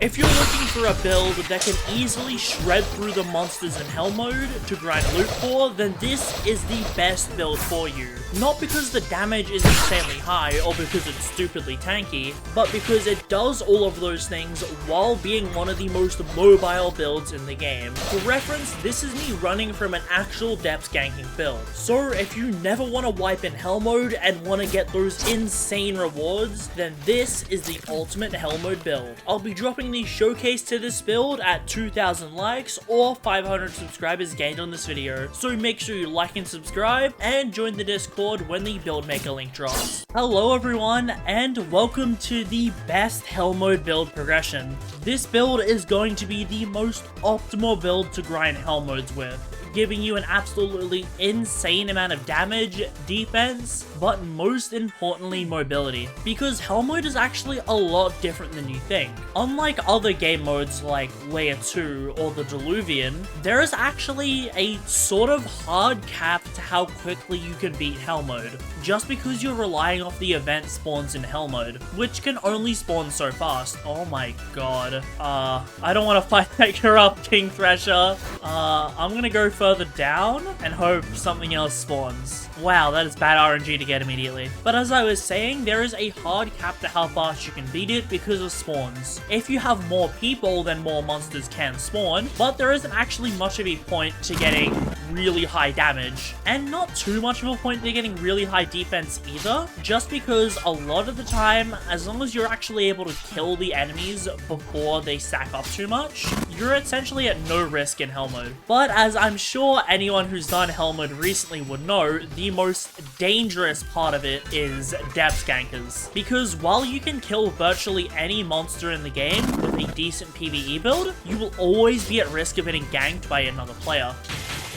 If you're looking for a build that can easily shred through the monsters in Hellmode to grind loot for, then this is the best build for you. Not because the damage is insanely high or because it's stupidly tanky, but because it does all of those things while being one of the most mobile builds in the game. For reference, this is me running from an actual depth ganking build. So if you never want to wipe in Hellmode and want to get those insane rewards, then this is the ultimate Hellmode build. I'll be dropping the showcase to this build at 2,000 likes or 500 subscribers gained on this video, so make sure you like and subscribe and join the Discord when the build maker link drops. Hello everyone and welcome to the best Hellmode build progression. This build is going to be the most optimal build to grind Hellmodes with, giving you an absolutely insane amount of damage, defense, but most importantly mobility. Because Hellmode is actually a lot different than you think. Unlike other game modes like Layer 2 or the Diluvian, there is actually a sort of hard cap to how quickly you can beat Hellmode, just because you're relying off the event spawns in Hellmode, which can only spawn so fast. Oh my god. I don't want to fight that corrupt King Thresher. I'm gonna go further down and hope something else spawns. Wow, that is bad RNG to get immediately. But as I was saying, there is a hard cap to how fast you can beat it because of spawns. If you have more people, then more monsters can spawn, but there isn't actually much of a point to getting really high damage, and not too much of a point to getting really high defense either, just because a lot of the time, as long as you're actually able to kill the enemies before they stack up too much, you're essentially at no risk in Hellmode. But as I'm sure anyone who's done Hellmode recently would know, the most dangerous part of it is depth gankers. Because while you can kill virtually any monster in the game with a decent PvE build, you will always be at risk of getting ganked by another player.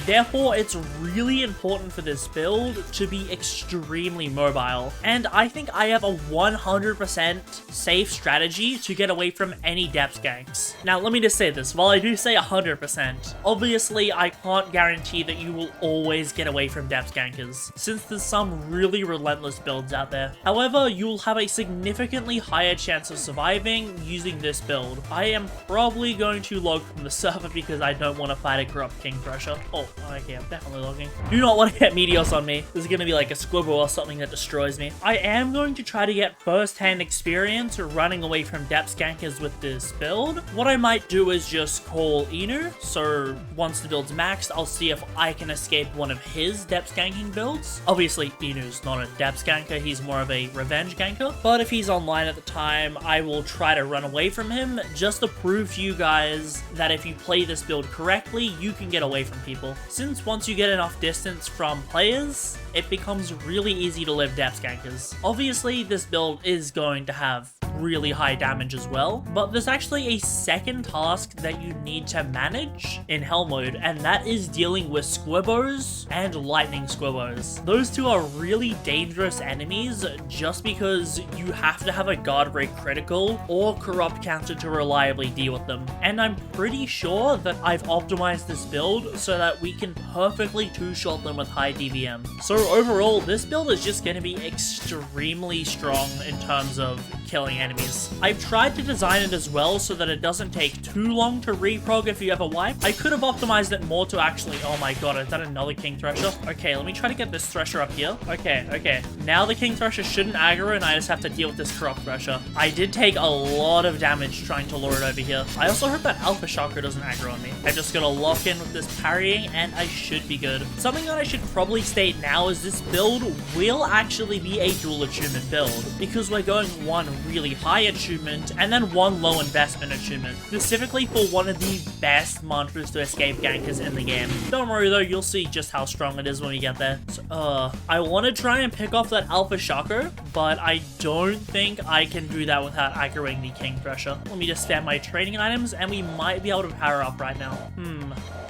Therefore, it's really important for this build to be extremely mobile, and I think I have a 100% safe strategy to get away from any depth ganks. Now, let me just say this, while I do say 100%, obviously I can't guarantee that you will always get away from depth gankers, since there's some really relentless builds out there. However, you'll have a significantly higher chance of surviving using this build. I am probably going to log from the server because I don't want to fight a corrupt King Thresher. Oh, okay, I'm definitely logging. Do not want to get Meteos on me. This is going to be like a squibble or something that destroys me. I am going to try to get first-hand experience running away from depth gankers with this build. What I might do is just call Inu, so once the build's maxed, I'll see if I can escape one of his depth ganking builds. Obviously, Inu's not a depth ganker, he's more of a revenge ganker, but if he's online at the time, I will try to run away from him just to prove to you guys that if you play this build correctly, you can get away from people. Since once you get enough distance from players, it becomes really easy to live depth gankers. Obviously, this build is going to have really high damage as well, but there's actually a second task that you need to manage in Hellmode, and that is dealing with squibbos and lightning squibbos. Those two are really dangerous enemies just because you have to have a guard break critical or corrupt counter to reliably deal with them, and I'm pretty sure that I've optimized this build so that we can perfectly two-shot them with high DVM. So overall, this build is just going to be extremely strong in terms of killing enemies. I've tried to design it as well so that it doesn't take too long to reprog if you have a wipe. I could have optimized it more to actually... Oh my god, is that another King Thresher? Okay, let me try to get this Thresher up here. Okay. Now the King Thresher shouldn't aggro and I just have to deal with this corrupt Thresher. I did take a lot of damage trying to lure it over here. I also hope that Alpha Shocker doesn't aggro on me. I'm just gonna lock in with this parrying and I should be good. Something that I should probably state now is this build will actually be a dual achievement build, because we're going one really high achievement and then one low investment achievement, specifically for one of the best mantras to escape gankers in the game. Don't worry though, you'll see just how strong it is when we get there. So, I want to try and pick off that Alpha Shocker, but I don't think I can do that without aggroing the King Thresher. Let me just spam my training items and we might be able to power up right now.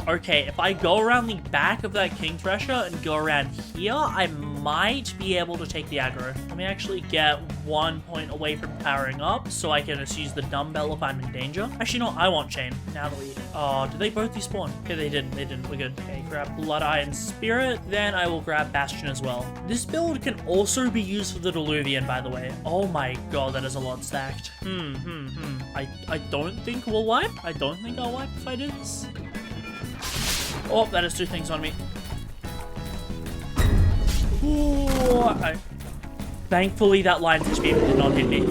Okay, if I go around the back of that King Thresher and go around here, I might be able to take the aggro. Let me actually get 1 point away from powering up so I can just use the dumbbell if I'm in danger. Actually, no, I want chain. Now that we... Oh, did they both despawn? Okay, they didn't. They didn't. We're good. Okay, grab Blood Iron Spirit. Then I will grab Bastion as well. This build can also be used for the Diluvian, by the way. Oh my god, that is a lot stacked. I don't think we'll wipe. I don't think I'll wipe if I do this. Oh, that is 2 things on me. Ooh, thankfully, that lionfish beam did not hit me.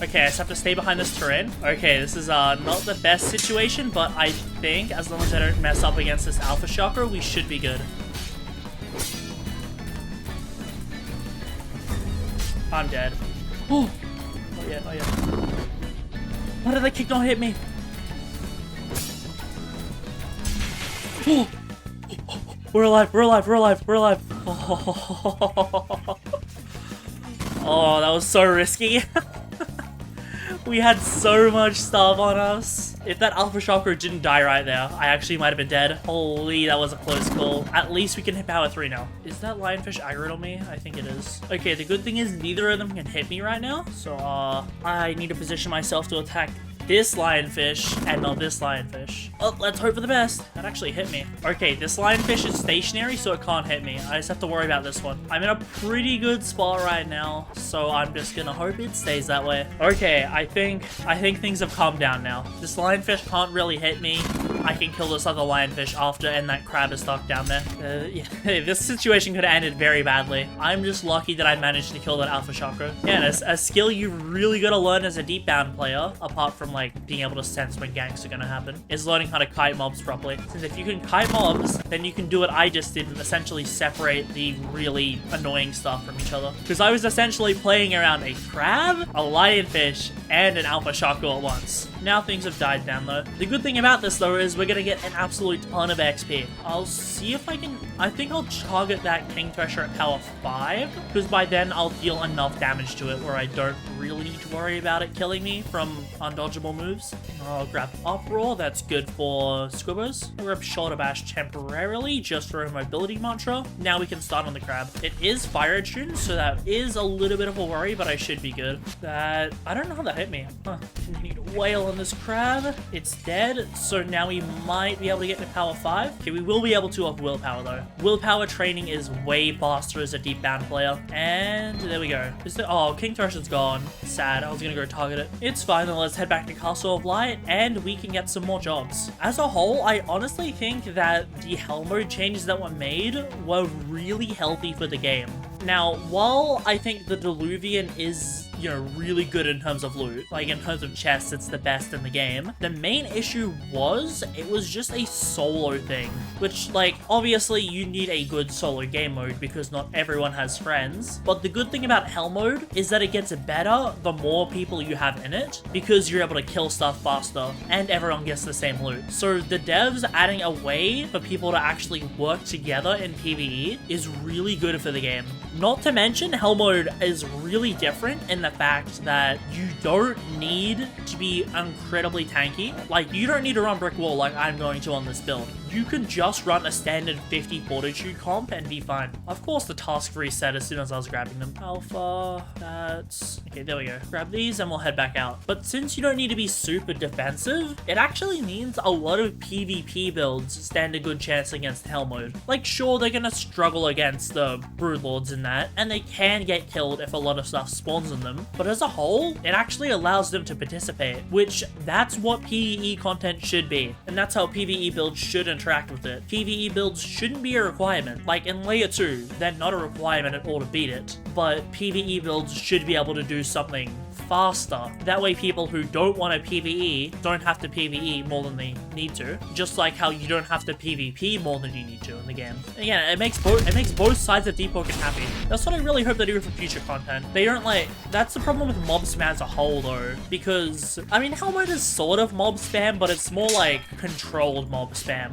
Okay, I just have to stay behind this terrain. Okay, this is not the best situation, but I think as long as I don't mess up against this Alpha Shocker, we should be good. I'm dead. Oh, not yet, not yet. Why did that kick not hit me? Oh. We're alive, we're alive, we're alive, we're alive. Oh, that was so risky. We had so much stuff on us. If that Alpha Shocker didn't die right there, I actually might have been dead. Holy, that was a close call. At least we can hit power 3 now. Is that lionfish aggroed on me? I think it is. Okay, the good thing is neither of them can hit me right now. So, I need to position myself to attack this lionfish and not this lionfish. Oh, let's hope for the best. That actually hit me. Okay, this lionfish is stationary, so it can't hit me. I just have to worry about this one. I'm in a pretty good spot right now, so I'm just gonna hope it stays that way. Okay, I think things have calmed down now. This lionfish can't really hit me. I can kill this other lionfish after, and that crab is stuck down there. Yeah, this situation could have ended very badly. I'm just lucky that I managed to kill that Alpha Shocker. Yeah, a skill you really gotta learn as a deep bound player, apart from like being able to sense when ganks are gonna happen, is learning how to kite mobs properly. Since if you can kite mobs, then you can do what I just did and essentially separate the really annoying stuff from each other. Because I was essentially playing around a crab, a lionfish, and an Alpha Shocker at once. Now things have died down though. The good thing about this though is we're gonna get an absolute ton of XP. I'll see if I can... I think I'll target that King Thresher at power 5, because by then I'll deal enough damage to it where I don't really need to worry about it killing me from undodgeable moves. I'll grab Uproar, that's good for Squibbers. I'll grab Shoulder Bash temporarily just for a mobility mantra. Now we can start on the crab. It is fire attuned, so that is a little bit of a worry, but I should be good. That... I don't know how that hit me. Continue to wail on this crab. It's dead, so now we might be able to get to power 5. Okay, we will be able to off willpower though. Willpower training is way faster as a deep bound player. And there we go. Oh, King Thresher's gone. Sad. I was gonna go target it. It's fine though. Let's head back to Castle of Light and we can get some more jobs. As a whole, I honestly think that the Hellmode changes that were made were really healthy for the game. Now, while I think the Diluvian is, you know, really good in terms of loot, like in terms of chests, it's the best in the game, the main issue was it was just a solo thing, which, like, obviously you need a good solo game mode because not everyone has friends, but the good thing about Hellmode is that it gets better the more people you have in it because you're able to kill stuff faster and everyone gets the same loot. So the devs adding a way for people to actually work together in PvE is really good for the game. Not to mention, Hellmode is really different in the fact that you don't need to be incredibly tanky. Like, you don't need to run Brick Wall like I'm going to on this build. You can just run a standard 50 Fortitude comp and be fine. Of course, the task reset as soon as I was grabbing them. Alpha, that's... Okay, there we go. Grab these and we'll head back out. But since you don't need to be super defensive, it actually means a lot of PvP builds stand a good chance against Hellmode. Like, sure, they're gonna struggle against the Broodlords in that, and they can get killed if a lot of stuff spawns on them, but as a whole, it actually allows them to participate, which that's what PvE content should be, and that's how PvE builds should interact with it. PvE builds shouldn't be a requirement. Like in Layer 2, they're not a requirement at all to beat it, but PvE builds should be able to do something faster. That way people who don't want to PvE don't have to PvE more than they need to, just like how you don't have to PvP more than you need to in the game. Again, it makes both sides of Deepwoken happy. That's what I really hope they do for future content. They don't like... That's the problem with mob spam as a whole though, because I mean Hellmode is sort of mob spam, but it's more like controlled mob spam.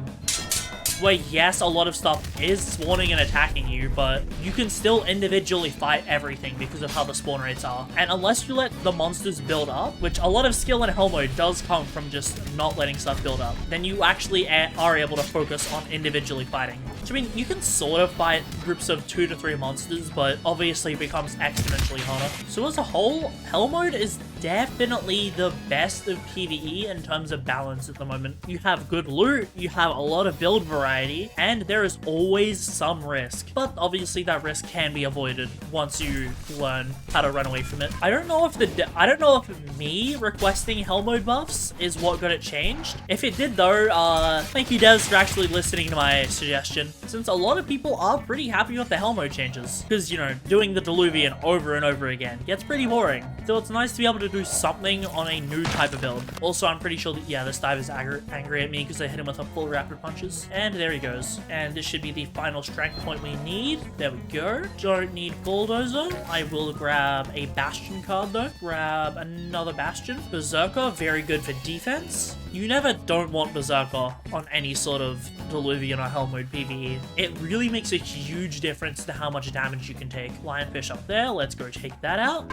where yes, a lot of stuff is spawning and attacking you, but you can still individually fight everything because of how the spawn rates are. And unless you let the monsters build up, which a lot of skill in Hellmode does come from just not letting stuff build up, then you actually are able to focus on individually fighting. Which, I mean, you can sort of fight groups of 2 to 3 monsters, but obviously it becomes exponentially harder. So as a whole, Hellmode is definitely the best of PvE in terms of balance at the moment. You have good loot, you have a lot of build variety, and there is always some risk. But obviously that risk can be avoided once you learn how to run away from it. I don't know if me requesting Hellmode buffs is what got it changed. If it did though, thank you devs for actually listening to my suggestion, since a lot of people are pretty happy with the Hellmode changes. Because, you know, doing the Diluvian over and over again gets pretty boring. So it's nice to be able to do something on a new type of build. Also, I'm pretty sure that, yeah, this dive is angry at me because I hit him with a full rapid punches. And there he goes. And this should be the final strength point we need. There we go. Don't need Bulldozer. I will grab a Bastion card though. Grab another Bastion. Berserker, very good for defense. You never don't want Berserker on any sort of Diluvian or Hellmode PvE. It really makes a huge difference to how much damage you can take. Lionfish up there. Let's go take that out.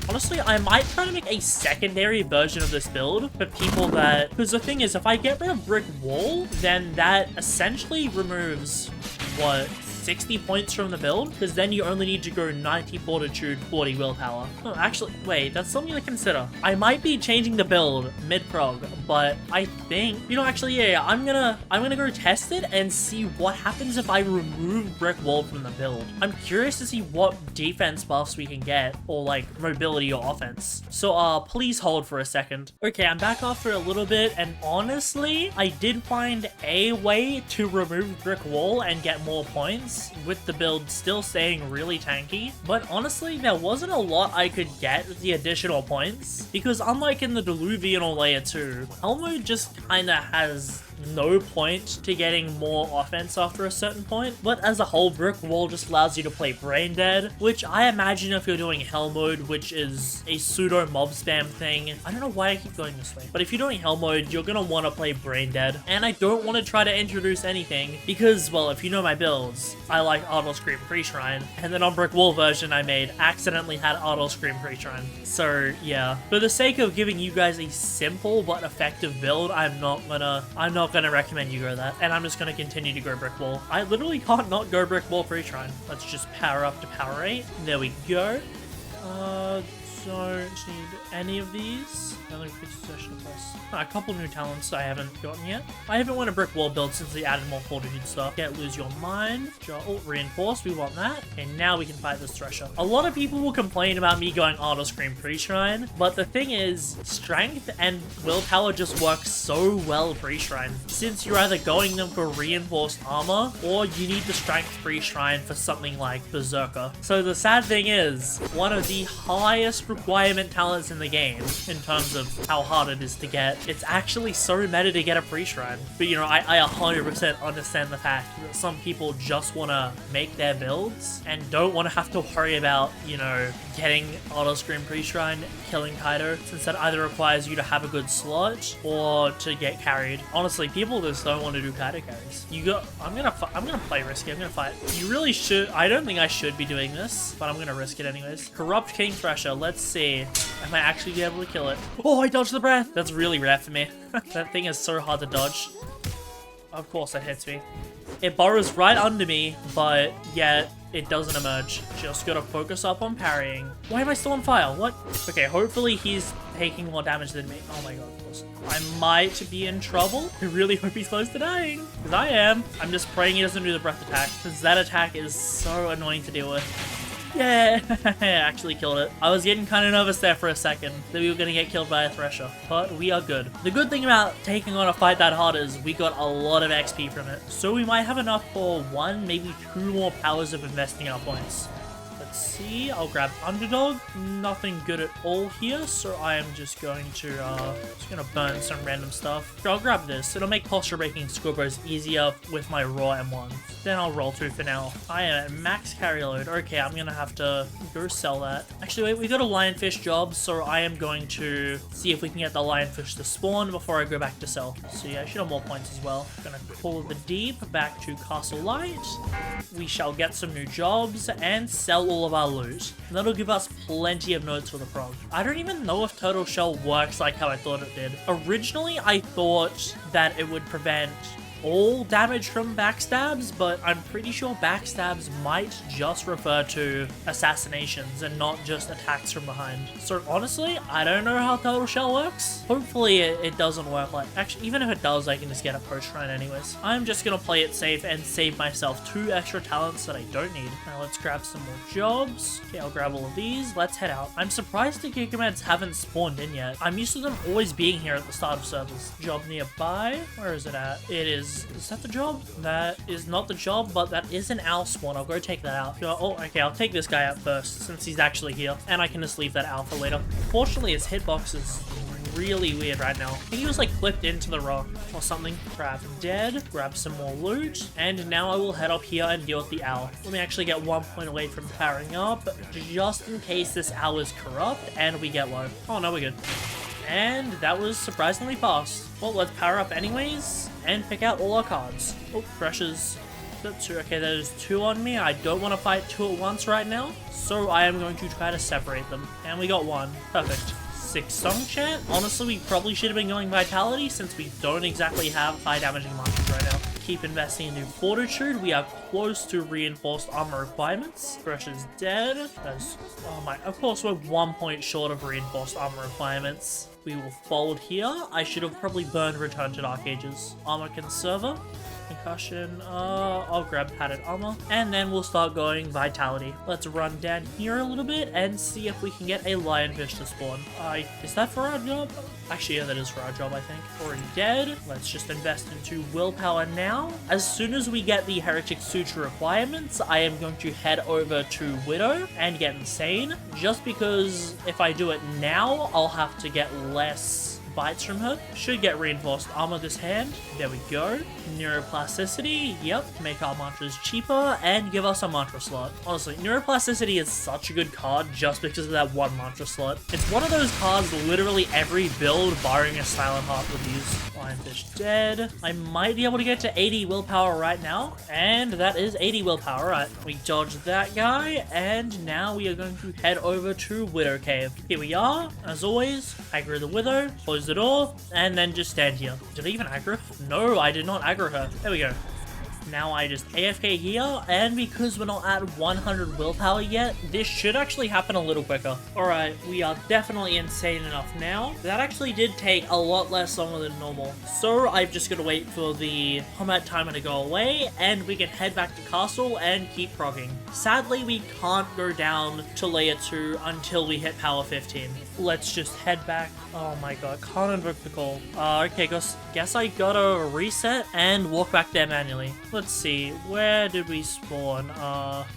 Honestly, I might try to make a secondary version of this build for people that... Because the thing is, if I get rid of Brick Wall, then that essentially removes, what, 60 points from the build? Because then you only need to go 90 Fortitude, 40 Willpower. Oh, actually, wait, that's something to consider. I might be changing the build mid-prog, but I think... You know, actually, yeah, I'm gonna go test it and see what happens if I remove Brick Wall from the build. I'm curious to see what defense buffs we can get, or like mobility or offense. So, please hold for a second. Okay, I'm back off for a little bit, and honestly, I did find a way to remove Brick Wall and get more points, with the build still staying really tanky. But honestly, there wasn't a lot I could get with the additional points, because unlike in the Diluvian or Layer 2, Hellmode just kinda has no point to getting more offense after a certain point. But as a whole, Brick Wall just allows you to play Brain Dead, which I imagine if you're doing Hellmode, which is a pseudo mob spam thing. I don't know why I keep going this way, but if you're doing Hellmode, you're gonna want to play Brain Dead. And I don't want to try to introduce anything because, well, if you know my builds, I like Auto Scream Pre-Shrine, and then on Brick Wall version I made accidentally had Auto Scream Pre-Shrine. So yeah, for the sake of giving you guys a simple but effective build, I'm not gonna recommend you go that, and I'm just gonna continue to go Brick Wall. I literally can't not go Brick Wall Pre-Shrine. Let's just power up to power 8. There we go. Don't need any of these. Another session plus. A couple new talents I haven't gotten yet. I haven't won a Brick Wall build since they added more Fortitude stuff. Get Lose Your Mind. Oh, Reinforce, we want that. And now we can fight this Thresher. A lot of people will complain about me going Auto Scream Pre-Shrine, but the thing is, Strength and Willpower just work so well Pre-Shrine, since you're either going them for Reinforced Armor, or you need the Strength Pre-Shrine for something like Berserker. So the sad thing is, one of the highest requirement talents in the game, in terms of how hard it is to get, it's actually so meta to get a Pre-Shrine. But you know, I 100% understand the fact that some people just want to make their builds and don't want to have to worry about, you know, getting Auto Scream Pre-Shrine, killing Kaido, since that either requires you to have a good slot or to get carried. Honestly, people just don't want to do Kaido carries. I'm gonna play risky. I'm gonna fight. You really should. I don't think I should be doing this, but I'm gonna risk it anyways. Corrupt King Thresher. Let's see. I might actually be able to kill it. Oh, I dodged the breath. That's really rare for me. That thing is so hard to dodge. Of course it hits me. It burrows right under me, but yet it doesn't emerge. Just gotta focus up on parrying. Why am I still on fire? What? Okay, hopefully he's taking more damage than me. Oh my god, of course. I might be in trouble. I really hope he's close to dying, because I am. I'm just praying he doesn't do the breath attack, because that attack is so annoying to deal with. Yeah, I actually killed it. I was getting kind of nervous there for a second that we were going to get killed by a Thresher, but we are good. The good thing about taking on a fight that hard is we got a lot of XP from it. So we might have enough for 1, maybe 2 more powers of investing our points. Let's Let's see, I'll grab Underdog. Nothing good at all here, so I am just going to burn some random stuff. I'll grab this. It'll make posture breaking Squibros easier with my raw M1. Then I'll roll through for now. I am at max carry load. Okay, I'm gonna have to go sell that. Actually, wait, we got a lionfish job, so I am going to see if we can get the lionfish to spawn before I go back to sell. So yeah, I should have more points as well. Gonna pull the deep back to Castle Light. We shall get some new jobs and sell all of our loot. And that'll give us plenty of notes for the prog. I don't even know if Turtle Shell works like how I thought it did. Originally, I thought that it would prevent all damage from backstabs, but I'm pretty sure backstabs might just refer to assassinations and not just attacks from behind. So honestly, I don't know how Turtle Shell works. Hopefully it doesn't work like... Actually, even if it does, I can just get a post shrine anyways. I'm just gonna play it safe and save myself 2 extra talents that I don't need. Now let's grab some more jobs. Okay, I'll grab all of these. Let's head out. I'm surprised the Gigameds haven't spawned in yet. I'm used to them always being here at the start of servers. Job nearby. Where is it at? It is... Is that the job? That is not the job, but that is an owl spawn. I'll go take that out. Oh, okay, I'll take this guy out first, since he's actually here. And I can just leave that owl for later. Fortunately, his hitbox is really weird right now. I think he was like clipped into the rock or something. Grab dead, grab some more loot, and now I will head up here and deal with the owl. Let me actually get 1 point away from powering up, just in case this owl is corrupt and we get low. Oh no, we're good. And that was surprisingly fast. Well, let's power up anyways and pick out all our cards. Oh, pressures. Okay, there's 2 on me. I don't want to fight 2 at once right now, so I am going to try to separate them. And we got 1. Perfect. 6 song chant. Honestly, we probably should have been going Vitality since we don't exactly have high damaging monsters right now. Keep investing in new Fortitude. We are close to reinforced armor requirements. Fresh is dead. That's, oh my, of course we're 1 point short of reinforced armor requirements. We will fold here. I should have probably burned Return to Dark Ages. Armor Conserver. Concussion, I'll grab padded armor, and then we'll start going Vitality. Let's run down here a little bit and see if we can get a lionfish to spawn. Is that for our job? Actually, yeah, that is for our job, I think. Already dead. Let's just invest into willpower now. As soon as we get the Heretic Suture requirements, I am going to head over to Widow and get Insane, just because if I do it now, I'll have to get less bites from her. Should get reinforced armor this hand. There we go. Neuroplasticity, yep, make our mantras cheaper and give us a mantra slot. Honestly, neuroplasticity is such a good card just because of that 1 mantra slot. It's one of those cards literally every build barring a Silent Heart would use. Lionfish dead. I might be able to get to 80 willpower right now, and that is 80 willpower. Right, we dodged that guy, and now we are going to head over to Widow Cave. Here we are, as always. Aggro the Widow, close the door, and then just stand here. Did I even aggro? No, I did not aggro her. There we go. Now I just AFK here, and because we're not at 100 willpower yet, this should actually happen a little quicker. Alright, we are definitely insane enough now. That actually did take a lot less longer than normal. So I've just got to wait for the combat timer to go away, and we can head back to castle and keep progging. Sadly, we can't go down to layer 2 until we hit power 15. Let's just head back. Oh my god, can't invoke the call. Okay, guess I gotta reset and walk back there manually. Let's see, where did we spawn?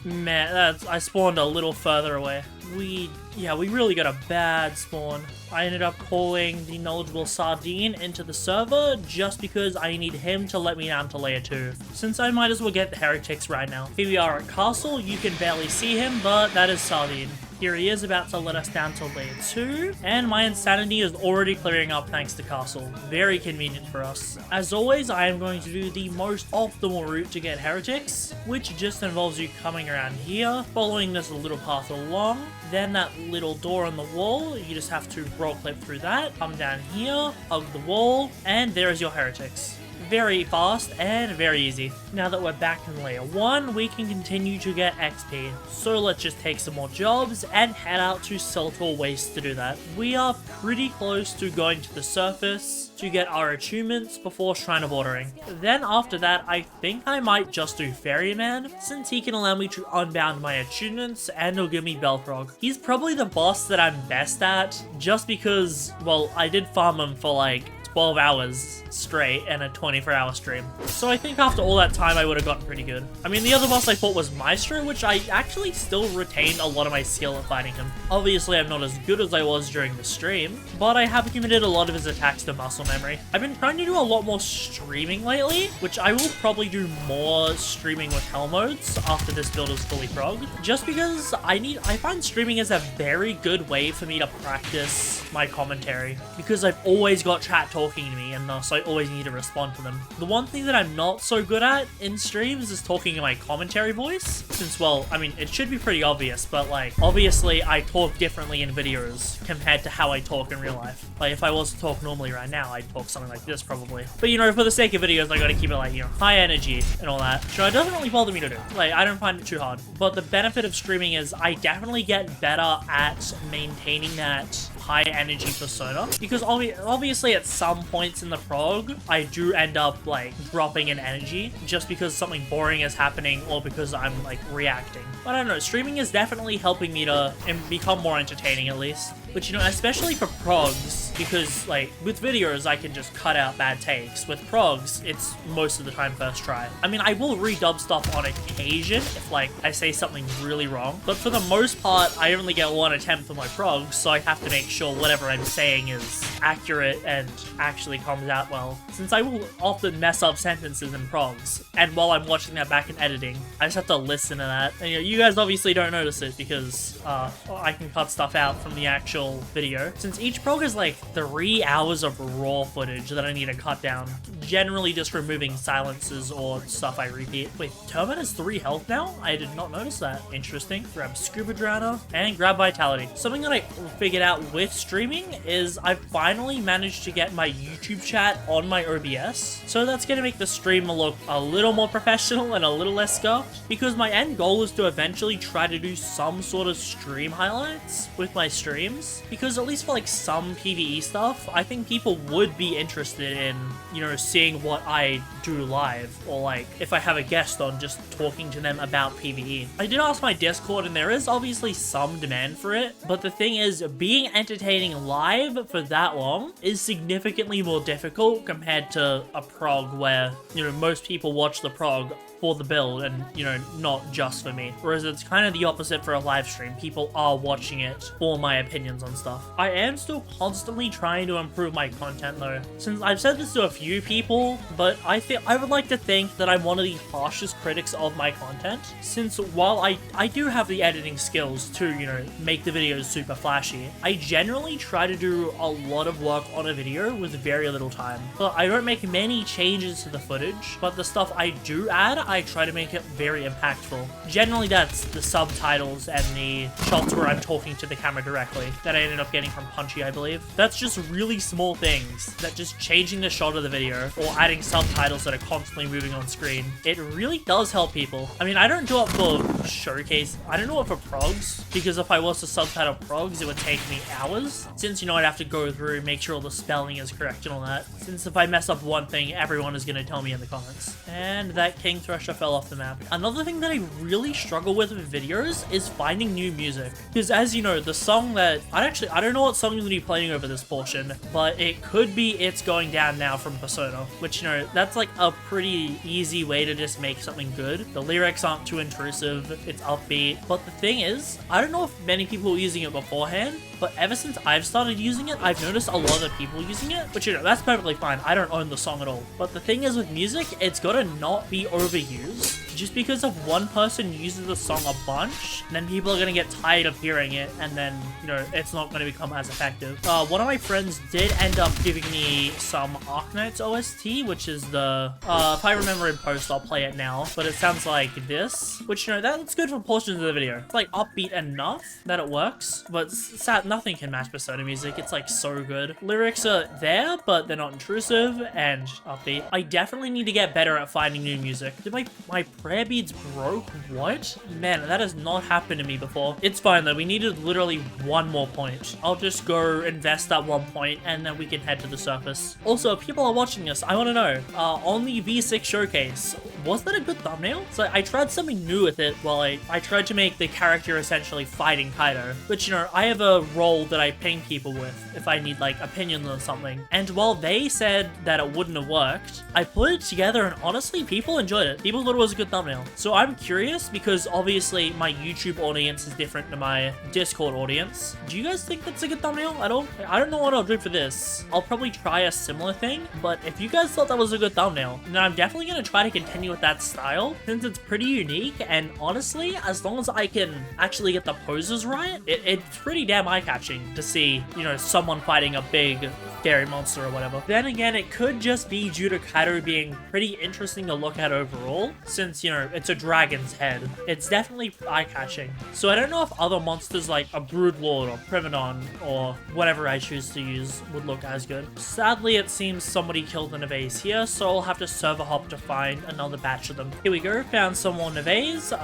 Man, I spawned a little further away. We really got a bad spawn. I ended up calling the knowledgeable Sardine into the server just because I need him to let me down to layer 2. Since I might as well get the heretics right now. Here we are at castle, you can barely see him, but that is Sardine. Here he is about to let us down to layer 2, and my insanity is already clearing up thanks to castle. Very convenient for us. As always, I am going to do the most optimal route to get heretics, which just involves you coming around here, following this little path along, then that little door on the wall, you just have to roll clip through that, come down here, hug the wall, and there is your heretics. Very fast and very easy. Now that we're back in layer 1, we can continue to get XP. So let's just take some more jobs and head out to Sultor Waste to do that. We are pretty close to going to the surface to get our achievements before Shrine of Ordering. Then after that, I think I might just do Ferryman, since he can allow me to unbound my achievements and he'll give me Belfrog. He's probably the boss that I'm best at, just because, well, I did farm him for like 12 hours straight and a 24-hour stream. So I think after all that time, I would have gotten pretty good. I mean, the other boss I fought was Maestro, which I actually still retained a lot of my skill at fighting him. Obviously, I'm not as good as I was during the stream, but I have committed a lot of his attacks to muscle memory. I've been trying to do a lot more streaming lately, which I will probably do more streaming with Hellmodes after this build is fully progged, just because I find streaming is a very good way for me to practice my commentary, because I've always got chat talking to me, and thus I always need to respond to them. The one thing that I'm not so good at in streams is talking in my commentary voice, since, well, I mean, it should be pretty obvious, but like, obviously I talk differently in videos compared to how I talk in real life. Like, if I was to talk normally right now, I'd talk something like this probably. But you know, for the sake of videos, I gotta keep it like, you know, high energy and all that. So it doesn't really bother me to do. Like, I don't find it too hard. But the benefit of streaming is I definitely get better at maintaining that high energy persona, because obviously at some points in the prog I do end up like dropping in energy just because something boring is happening or because I'm like reacting. But I don't know, streaming is definitely helping me to become more entertaining at least. But you know, especially for progs, because like with videos I can just cut out bad takes. With progs, it's most of the time first try. I mean, I will redub stuff on occasion if like I say something really wrong, but for the most part I only get one attempt for my progs, so I have to make sure whatever I'm saying is accurate and actually comes out well, since I will often mess up sentences in progs, and while I'm watching that back in editing I just have to listen to that. And you know, you guys obviously don't notice it because I can cut stuff out from the actual video, since each prog is like 3 hours of raw footage that I need to cut down, generally just removing silences or stuff I repeat. Wait, Termin has 3 health now? I did not notice that. Interesting. Grab Scuba Drowner and grab Vitality. Something that I figured out with streaming is I've finally managed to get my YouTube chat on my OBS, so that's gonna make the stream look a little more professional and a little less scuffed, because my end goal is to eventually try to do some sort of stream highlights with my streams, because at least for like some PvE stuff, I think people would be interested in, you know, seeing what I do live, or like if I have a guest on, just talking to them about PvE. I did ask my Discord and there is obviously some demand for it, but the thing is, being entertaining live for that long is significantly more difficult compared to a prog where, you know, most people watch the prog for the build and, you know, not just for me. Whereas it's kind of the opposite for a live stream. People are watching it for my opinions on stuff. I am still constantly trying to improve my content though, since I've said this to a few people, but I would like to think that I'm one of the harshest critics of my content, since while I do have the editing skills to, you know, make the videos super flashy, I generally try to do a lot of work on a video with very little time. So I don't make many changes to the footage, but the stuff I do add, I try to make it very impactful. Generally, that's the subtitles and the shots where I'm talking to the camera directly that I ended up getting from Punchy, I believe. That's just really small things that just changing the shot of the video or adding subtitles that are constantly moving on screen, it really does help people. I mean, I don't do it for showcase. I don't do it for progs, because if I was to subtitle progs, it would take me hours, since, you know, I'd have to go through, make sure all the spelling is correct and all that, since if I mess up one thing, everyone is going to tell me in the comments. And that King Thresher fell off the map. Another thing that I really struggle with videos is finding new music, because as you know, the song that I don't know what song I'm going to be playing over this portion, but it could be It's Going Down Now from Persona, which, you know, that's like a pretty easy way to just make something good. The lyrics aren't too intrusive, it's upbeat, but the thing is, I don't know if many people were using it beforehand, but ever since I've started using it, I've noticed a lot of people using it, which, you know, that's perfectly fine. I don't own the song at all. But the thing is with music, it's gotta not be overused. Just because if one person uses the song a bunch, then people are gonna get tired of hearing it, and then, you know, it's not gonna become as effective. One of my friends did end up giving me some Arknight's OST, which is the, if I remember in post, I'll play it now, but it sounds like this, which, you know, that's good for portions of the video. It's like upbeat enough that it works, but sad, nothing can match Persona music. It's like so good. Lyrics are there, but they're not intrusive and upbeat. I definitely need to get better at finding new music. Did my prayer beads broke? What? Man, that has not happened to me before. It's fine though, we needed literally one more point. I'll just go invest that 1 point and then we can head to the surface. Also, if people are watching this, I want to know, on the V6 showcase, was that a good thumbnail? So I tried something new with it while I tried to make the character essentially fighting Kaido. But you know, I have a role that I ping people with if I need like opinions on something. And while they said that it wouldn't have worked, I put it together and honestly, people enjoyed it. People thought it was a good thumbnail. So I'm curious because obviously my YouTube audience is different to my Discord audience. Do you guys think that's a good thumbnail? I don't know what I'll do for this. I'll probably try a similar thing, but if you guys thought that was a good thumbnail, then I'm definitely going to try to continue with that style since it's pretty unique. And honestly, as long as I can actually get the poses right, it's pretty damn eye-catching to see, you know, someone fighting a big scary monster or whatever. Then again, it could just be due to Kaido being pretty interesting to look at overall, since, you know, it's a dragon's head. It's definitely eye-catching. So I don't know if other monsters like a Broodlord or Primadon or whatever I choose to use would look as good. Sadly, it seems somebody killed the Neves here, so I'll have to server hop to find another batch of them. Here we go, found some more Neves.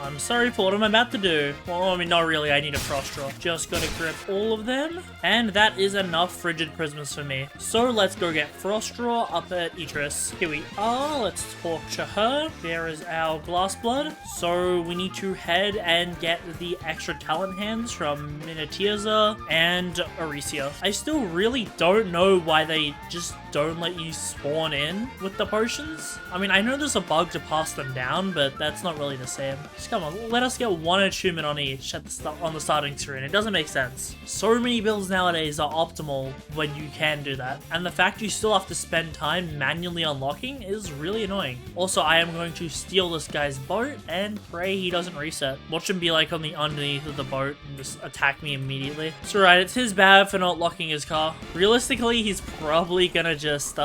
I'm sorry for what I'm about to do. Well, I mean, not really, I need a frost draw. Just gonna grip all of them, and that is enough frigid prismas for me. So let's go get frost draw up at Idris. Here we are, let's talk to her. There is our glass blood. So we need to head and get the extra talent hands from Minatiaza and Aricia. I still really don't know why they just don't let you spawn in with the potions. I mean, I know there's a bug to pass them down, but that's not really the same. Just come on, let us get one achievement on each at on the starting screen. It doesn't make sense. So many builds nowadays are optimal when you can do that, and the fact you still have to spend time manually unlocking is really annoying. Also, I am going to steal this guy's boat and pray he doesn't reset. Watch him be like on the underneath of the boat and just attack me immediately. So right, it's his bad for not locking his car. Realistically, he's probably gonna just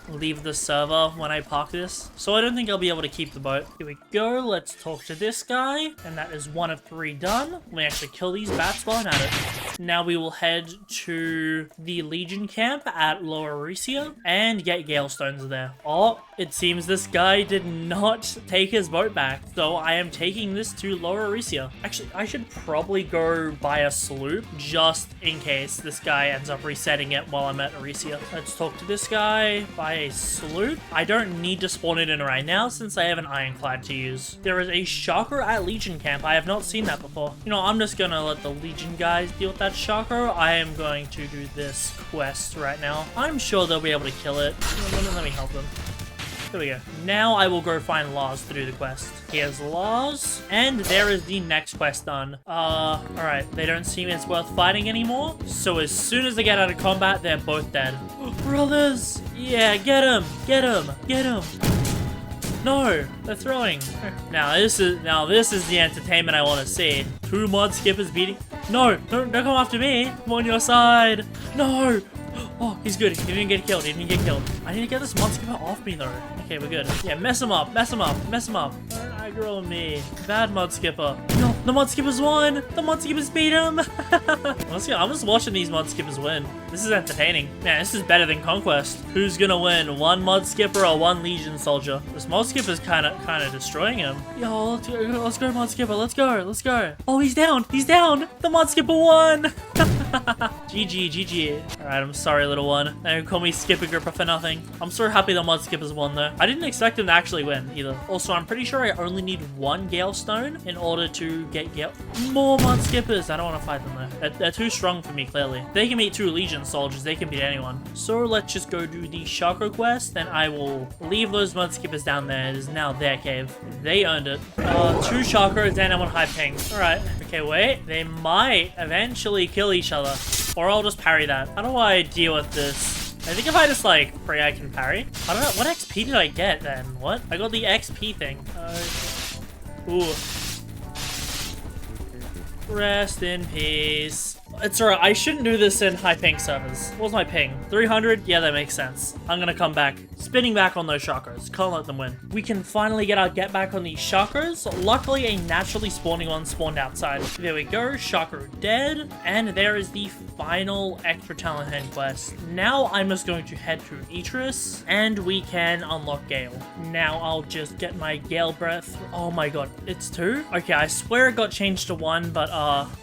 leave the server when I park this, so I don't think I'll be able to keep the boat. Here we go, let's talk to this guy, and that is 1 of 3 done. Let me actually kill these bats while I'm at it. Now we will head to the Legion camp at Lower Aricia and get Gale stones there. Oh, it seems this guy did not take his boat back, so I am taking this to Lower Aricia. Actually, I should probably go buy a sloop just in case this guy ends up resetting it while I'm at Aricia. Let's talk to this guy, buy a sloop. I don't need to spawn it in right now since I have an ironclad to use. There is a Chakra at Legion camp. I have not seen that before. You know, I'm just gonna let the Legion guys deal with that Chakra. I am going to do this quest right now. I'm sure they'll be able to kill it. Let me help them. There we go. Now I will go find Lars to do the quest. Here's Lars, and there is the next quest done. Alright, they don't seem it's worth fighting anymore, so as soon as they get out of combat, they're both dead. Brothers! Yeah, get him! Get him! Get him! No, they're throwing. Now this is the entertainment I want to see. 2 mod skippers beating. No, don't come after me. I'm on your side. No. Oh, he's good. He didn't get killed. He didn't get killed. I need to get this mod skipper off me though. Okay, we're good. Yeah, mess him up. Mess him up. Mess him up. Don't aggro on me. Bad mod skipper. No, the mod skippers won. The mod skippers beat him. Honestly, I'm just watching these mod skippers win. This is entertaining. Man, this is better than Conquest. Who's gonna win? 1 mod skipper or 1 Legion soldier? This mod skipper's kind of destroying him. Yo, let's go mod skipper. Let's go. Let's go. Oh, he's down. He's down. The mod skipper won. GG, GG. Alright, I'm sorry, little one. Don't call me Skipper Gripper for nothing. I'm so happy the mod skippers won, though. I didn't expect them to actually win, either. Also, I'm pretty sure I only need 1 Gale Stone in order to get Gale. More mod skippers! I don't want to fight them, though. They're too strong for me, clearly. They can beat 2 Legion soldiers. They can beat anyone. So, let's just go do the Chakra quest, and I will leave those mod skippers down there. It is now their cave. They earned it. 2 Chakras, and I'm on high ping. Alright. Okay, wait. They might eventually kill each other. Or I'll just parry that. How do I deal with this? I think if I just like pray I can parry. I don't know. What XP did I get then? What? I got the XP thing. Ooh. Rest in peace. It's alright, I shouldn't do this in high ping servers. What's my ping? 300? Yeah, that makes sense. I'm gonna come back. Spinning back on those chakras. Can't let them win. We can finally get our get back on these chakras. Luckily, a naturally spawning one spawned outside. There we go. Chakra dead. And there is the final extra talent hand quest. Now I'm just going to head to Etris, and we can unlock Gale. Now I'll just get my Gale breath. Oh my god, it's 2? Okay, I swear it got changed to 1, but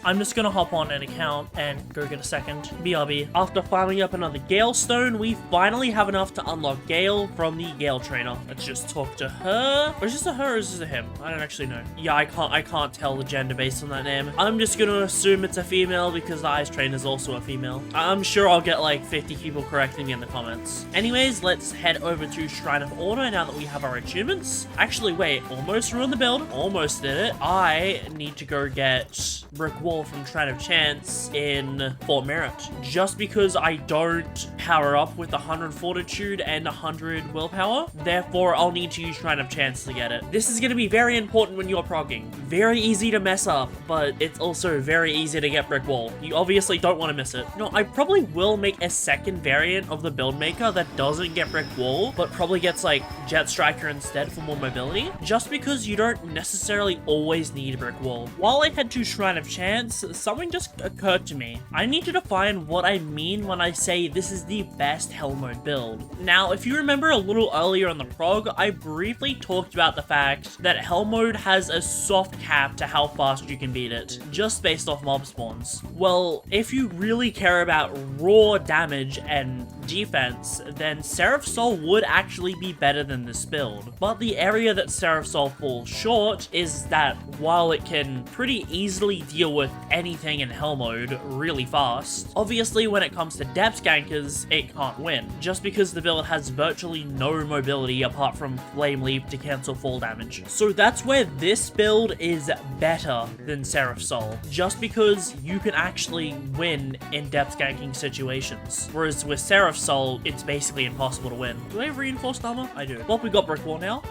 I'm just gonna hop on an account and go get a second. BRB. After farming up another Gale stone, we finally have enough to unlock Gale from the Gale trainer. Let's just talk to her. Or is this a her or is this a him? I don't actually know. Yeah, I can't tell the gender based on that name. I'm just gonna assume it's a female because the ice trainer is also a female. I'm sure I'll get like 50 people correcting me in the comments. Anyways, let's head over to Shrine of Order now that we have our achievements. Actually, wait, almost ruined the build. Almost did it. I need to go get Brick Wall from Shrine of Chance in Fort Merit. Just because I don't power up with 100 Fortitude and 100 Willpower, therefore I'll need to use Shrine of Chance to get it. This is going to be very important when you're progging. Very easy to mess up, but it's also very easy to get Brick Wall. You obviously don't want to miss it. No, I probably will make a second variant of the build maker that doesn't get Brick Wall, but probably gets like Jet Striker instead for more mobility, just because you don't necessarily always need Brick Wall. While I head to Shrine of Chance, something just occurred to me. I need to define what I mean when I say this is the best Hellmode build. Now, if you remember a little earlier in the prog, I briefly talked about the fact that Hellmode has a soft cap to how fast you can beat it, just based off mob spawns. Well, if you really care about raw damage and defense, then Seraph Soul would actually be better than this build. But the area that Seraph Soul falls short is that while it can pretty easily deal with anything in Hellmode really fast, obviously when it comes to depth gankers, it can't win, just because the build has virtually no mobility apart from Flame Leap to cancel fall damage. So that's where this build is better than Seraph Soul, just because you can actually win in depth ganking situations. Whereas with Seraph Soul, it's basically impossible to win. Do I have reinforced armor? I do. Well, we got Brick Wall now.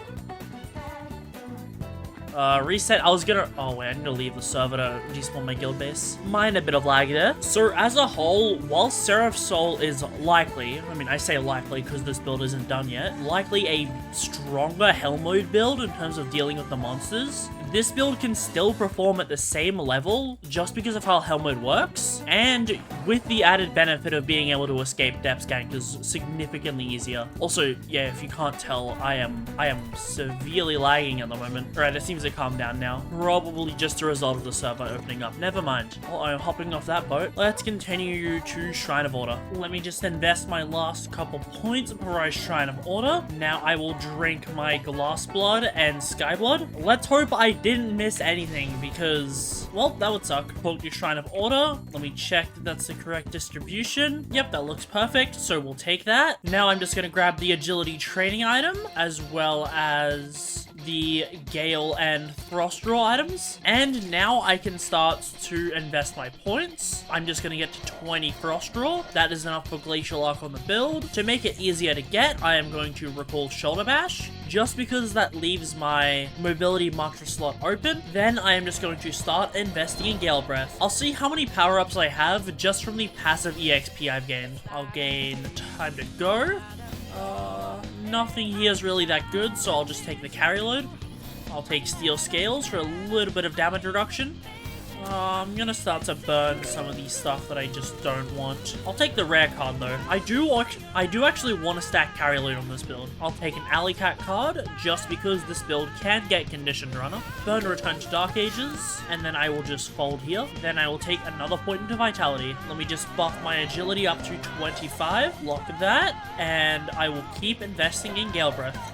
Reset. I was gonna... Oh, wait. I need to leave the server to despawn my guild base. Mind a bit of lag there. So, as a whole, while Seraph Soul is likely... I mean, I say likely because this build isn't done yet. Likely a stronger Hellmode build in terms of dealing with the monsters. This build can still perform at the same level just because of how Hellmode works, and with the added benefit of being able to escape depth gankers significantly easier. Also, yeah, if you can't tell, I am severely lagging at the moment. Alright, it seems to calm down now. Probably just a result of the server opening up. Never mind. Well, I'm hopping off that boat. Let's continue to Shrine of Order. Let me just invest my last couple points before I Shrine of Order. Now I will drink my Glass Blood and Sky Blood. Let's hope I didn't miss anything because, well, that would suck. Talk to Shrine of Order. Let me check that that's the correct distribution. Yep, that looks perfect, so we'll take that. Now I'm just gonna grab the agility training item as well as the Gale and Throstdraw items, and now I can start to invest my points. I'm just gonna get to 20 Throstdraw. That is enough for Glacial Arc on the build. To make it easier to get, I am going to recall Shoulder Bash, just because that leaves my mobility mantra slot open. Then I am just going to start investing in Gale Breath. I'll see how many power-ups I have just from the passive EXP I've gained. I'll gain Time to Go. Nothing here is really that good, so I'll just take the carry load. I'll take Steel Scales for a little bit of damage reduction. I'm gonna start to burn some of these stuff that I just don't want. I'll take the rare card though. I do actually want to stack carry load on this build. I'll take an Alley Cat card just because this build can get Conditioned Runner. Burn Return to Dark Ages, and then I will just fold here. Then I will take another point into Vitality. Let me just buff my agility up to 25. Lock that, and I will keep investing in Gale Breath.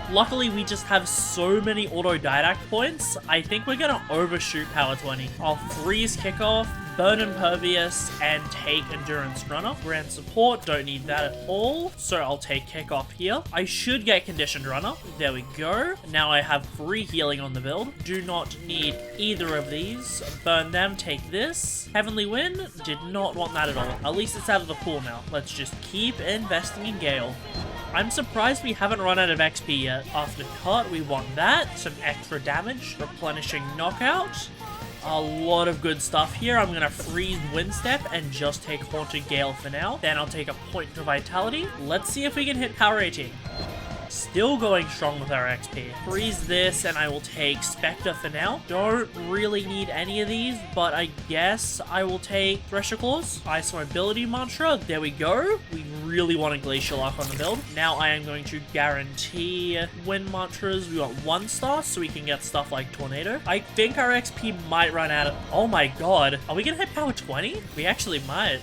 Luckily, we just have so many auto-didact points, I think we're gonna overshoot Power 20. I'll freeze Kickoff, burn Impervious, and take Endurance Runner. Grant Support, don't need that at all, so I'll take Kickoff here. I should get Conditioned Runner. There we go. Now I have free healing on the build. Do not need either of these. Burn them, take this. Heavenly Wind, did not want that at all. At least it's out of the pool now. Let's just keep investing in Gale. I'm surprised we haven't run out of XP yet. After cut, we want that. Some extra damage. Replenishing Knockout. A lot of good stuff here. I'm going to freeze Windstep and just take Haunted Gale for now. Then I'll take a point to Vitality. Let's see if we can hit Power 18. Still going strong with our XP. Freeze this, and I will take Spectre for now. Don't really need any of these, but I guess I will take Thresher Claws. Ice Mobility Mantra. There we go. We really want a Glacial Arc on the build. Now I am going to guarantee Wind Mantras. We want 1 star, so we can get stuff like Tornado. I think our XP might run out of... Oh my god. Are we gonna hit power 20? We actually might.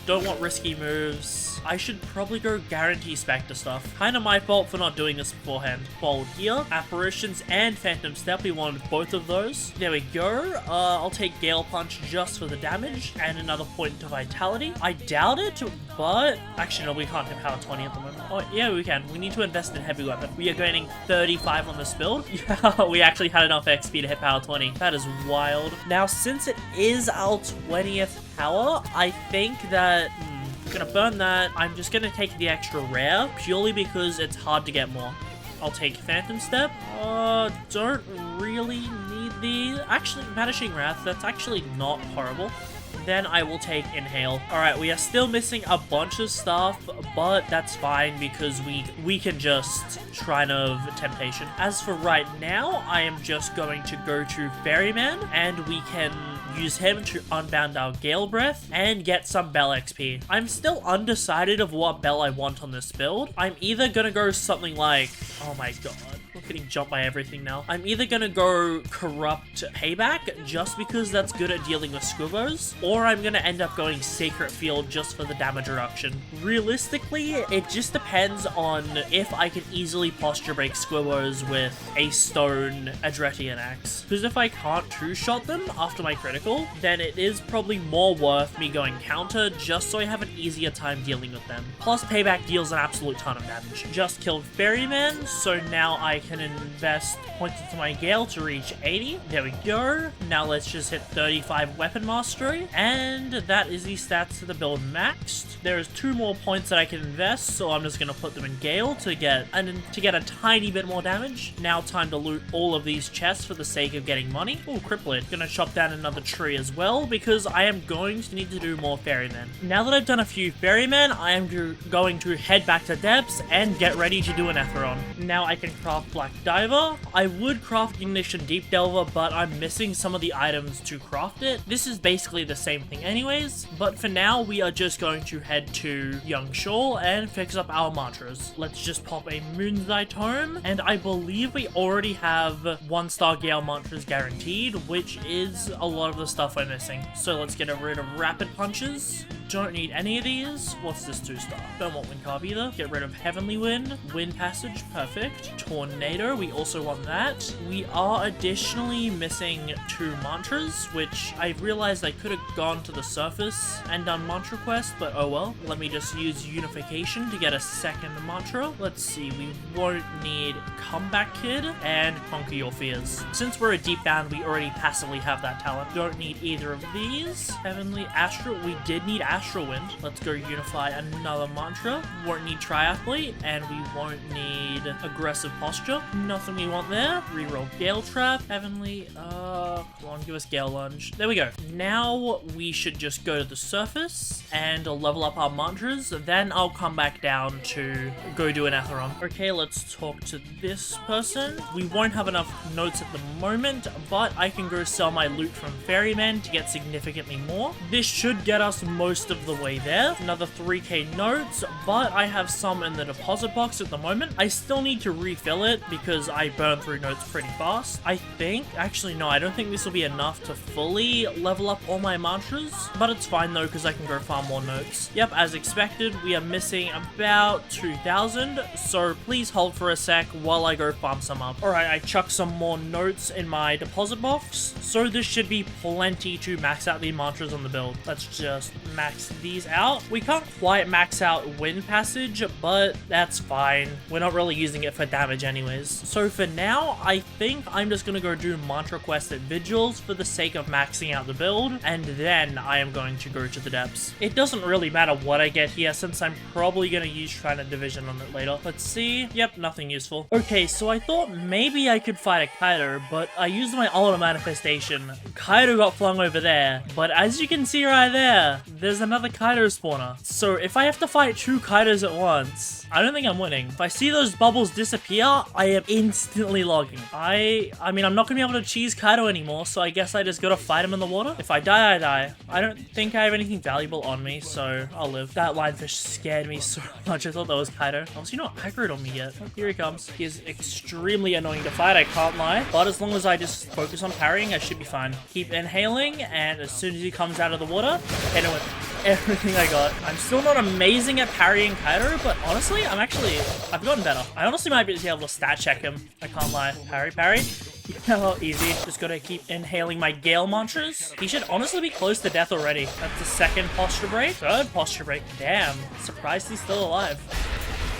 Don't want risky moves. I should probably go guarantee Spectre stuff. Kinda my fault for not doing this beforehand. Fold here. Apparitions and Phantom Step. We wanted both of those. There we go. I'll take Gale Punch just for the damage and another point to Vitality. I doubt it, but... Actually, no, we can't hit power 20 at the moment. Oh, yeah, we can. We need to invest in Heavy Weapon. We are gaining 35 on this build. Yeah, we actually had enough XP to hit power 20. That is wild. Now, since it is our 20th power, I think that... I'm gonna burn that. I'm just gonna take the extra rare purely because it's hard to get more. I'll take Phantom Step. Don't really need the... Actually, Vanishing Wrath, that's actually not horrible. Then I will take Inhale. Alright, we are still missing a bunch of stuff, but that's fine because we can just Shrine of Temptation. As for right now, I am just going to go to Ferryman, and we can use him to unbound our Gale Breath and get some Bell XP. I'm still undecided of what Bell I want on this build. I'm either gonna go something like... Oh my god. We're getting jumped by everything now. I'm either gonna go Corrupt Payback, just because that's good at dealing with Squibos, or I'm gonna end up going Sacred Field just for the damage reduction. Realistically, it just depends on if I can easily posture break Squibos with a Stone Adretian Axe. Because if I can't two-shot them after my critical, then it is probably more worth me going counter just so I have an easier time dealing with them. Plus, Payback deals an absolute ton of damage. Just killed Ferryman, so now I can invest points into my Gale to reach 80. There we go. Now let's just hit 35 Weapon Mastery, and that is the stats to the build maxed. There is 2 more points that I can invest, so I'm just gonna put them in Gale to get a tiny bit more damage. Now time to loot all of these chests for the sake of getting money. Oh, Cripplet. Gonna chop down another tree as well, because I am going to need to do more Ferrymen. Now that I've done a few Ferrymen, I am going to head back to Depths and get ready to do an Etheron. Now I can craft Black Diver. I would craft Ignition Deep Delver, but I'm missing some of the items to craft it. This is basically the same thing anyways, but for now we are just going to head to Young Shoal and fix up our mantras. Let's just pop a Moonlight Tome, and I believe we already have 1-star Gale mantras guaranteed, which is a lot of the stuff I'm missing. So let's get rid of Rapid Punches. Don't need any of these. What's this 2-star? Don't want Wind Carve either. Get rid of Heavenly Wind. Wind Passage, perfect. Tornado, we also want that. We are additionally missing 2 mantras, which I realized I could have gone to the surface and done mantra quest, but oh well. Let me just use Unification to get a second mantra. Let's see, we won't need Comeback Kid and Conquer Your Fears. Since we're a deep band, we already passively have that talent. Don't need either of these. Heavenly Astral, we did need Astral Wind. Let's go unify another mantra. Won't need Triathlete, and we won't need Aggressive Posture. Nothing we want there. Reroll Gale Trap. Heavenly, come on, give us Gale Lunge. There we go. Now we should just go to the surface and level up our mantras. Then I'll come back down to go do an Atheron. Okay, let's talk to this person. We won't have enough notes at the moment, but I can go sell my loot from Ferryman to get significantly more. This should get us most of the way there. Another 3k notes, but I have some in the deposit box at the moment. I still need to refill it because I burn through notes pretty fast. I think, actually no, I don't think this will be enough to fully level up all my mantras, but it's fine though because I can go farm more notes. Yep, as expected, we are missing about 2,000, so please hold for a sec while I go farm some up. Alright, I chucked some more notes in my deposit box, so this should be plenty to max out the mantras on the build. Let's just max these out. We can't quite max out Wind Passage, but that's fine. We're not really using it for damage anyways. So for now, I think I'm just gonna go do mantra quest at Vigils for the sake of maxing out the build, and then I am going to go to the Depths. It doesn't really matter what I get here since I'm probably gonna use Shrine of Division on it later. Let's see. Yep, nothing useful. Okay, so I thought maybe I could fight a Kaido, but I used my Ultimate Manifestation. Kaido got flung over there, but as you can see right there, there's another Kaido spawner. So if I have to fight 2 Kaidos at once, I don't think I'm winning. If I see those bubbles disappear, I am instantly logging. I mean, I'm not gonna be able to cheese Kaido anymore, so I guess I just gotta fight him in the water. If I die, I die. I don't think I have anything valuable on me, so I'll live. That lionfish scared me so much. I thought that was Kaido. Also, you're not aggroed on me yet. Oh, here he comes. He is extremely annoying to fight, I can't lie. But as long as I just focus on parrying, I should be fine. Keep inhaling, and as soon as he comes out of the water, hit him with everything I got. I'm still not amazing at parrying Kaido, but honestly, I've gotten better. I honestly might be able to stat check him. I can't lie. Parry. Oh, easy. Just gotta keep inhaling my Gale mantras. He should honestly be close to death already. That's the second posture break. Third posture break. Damn. Surprised he's still alive.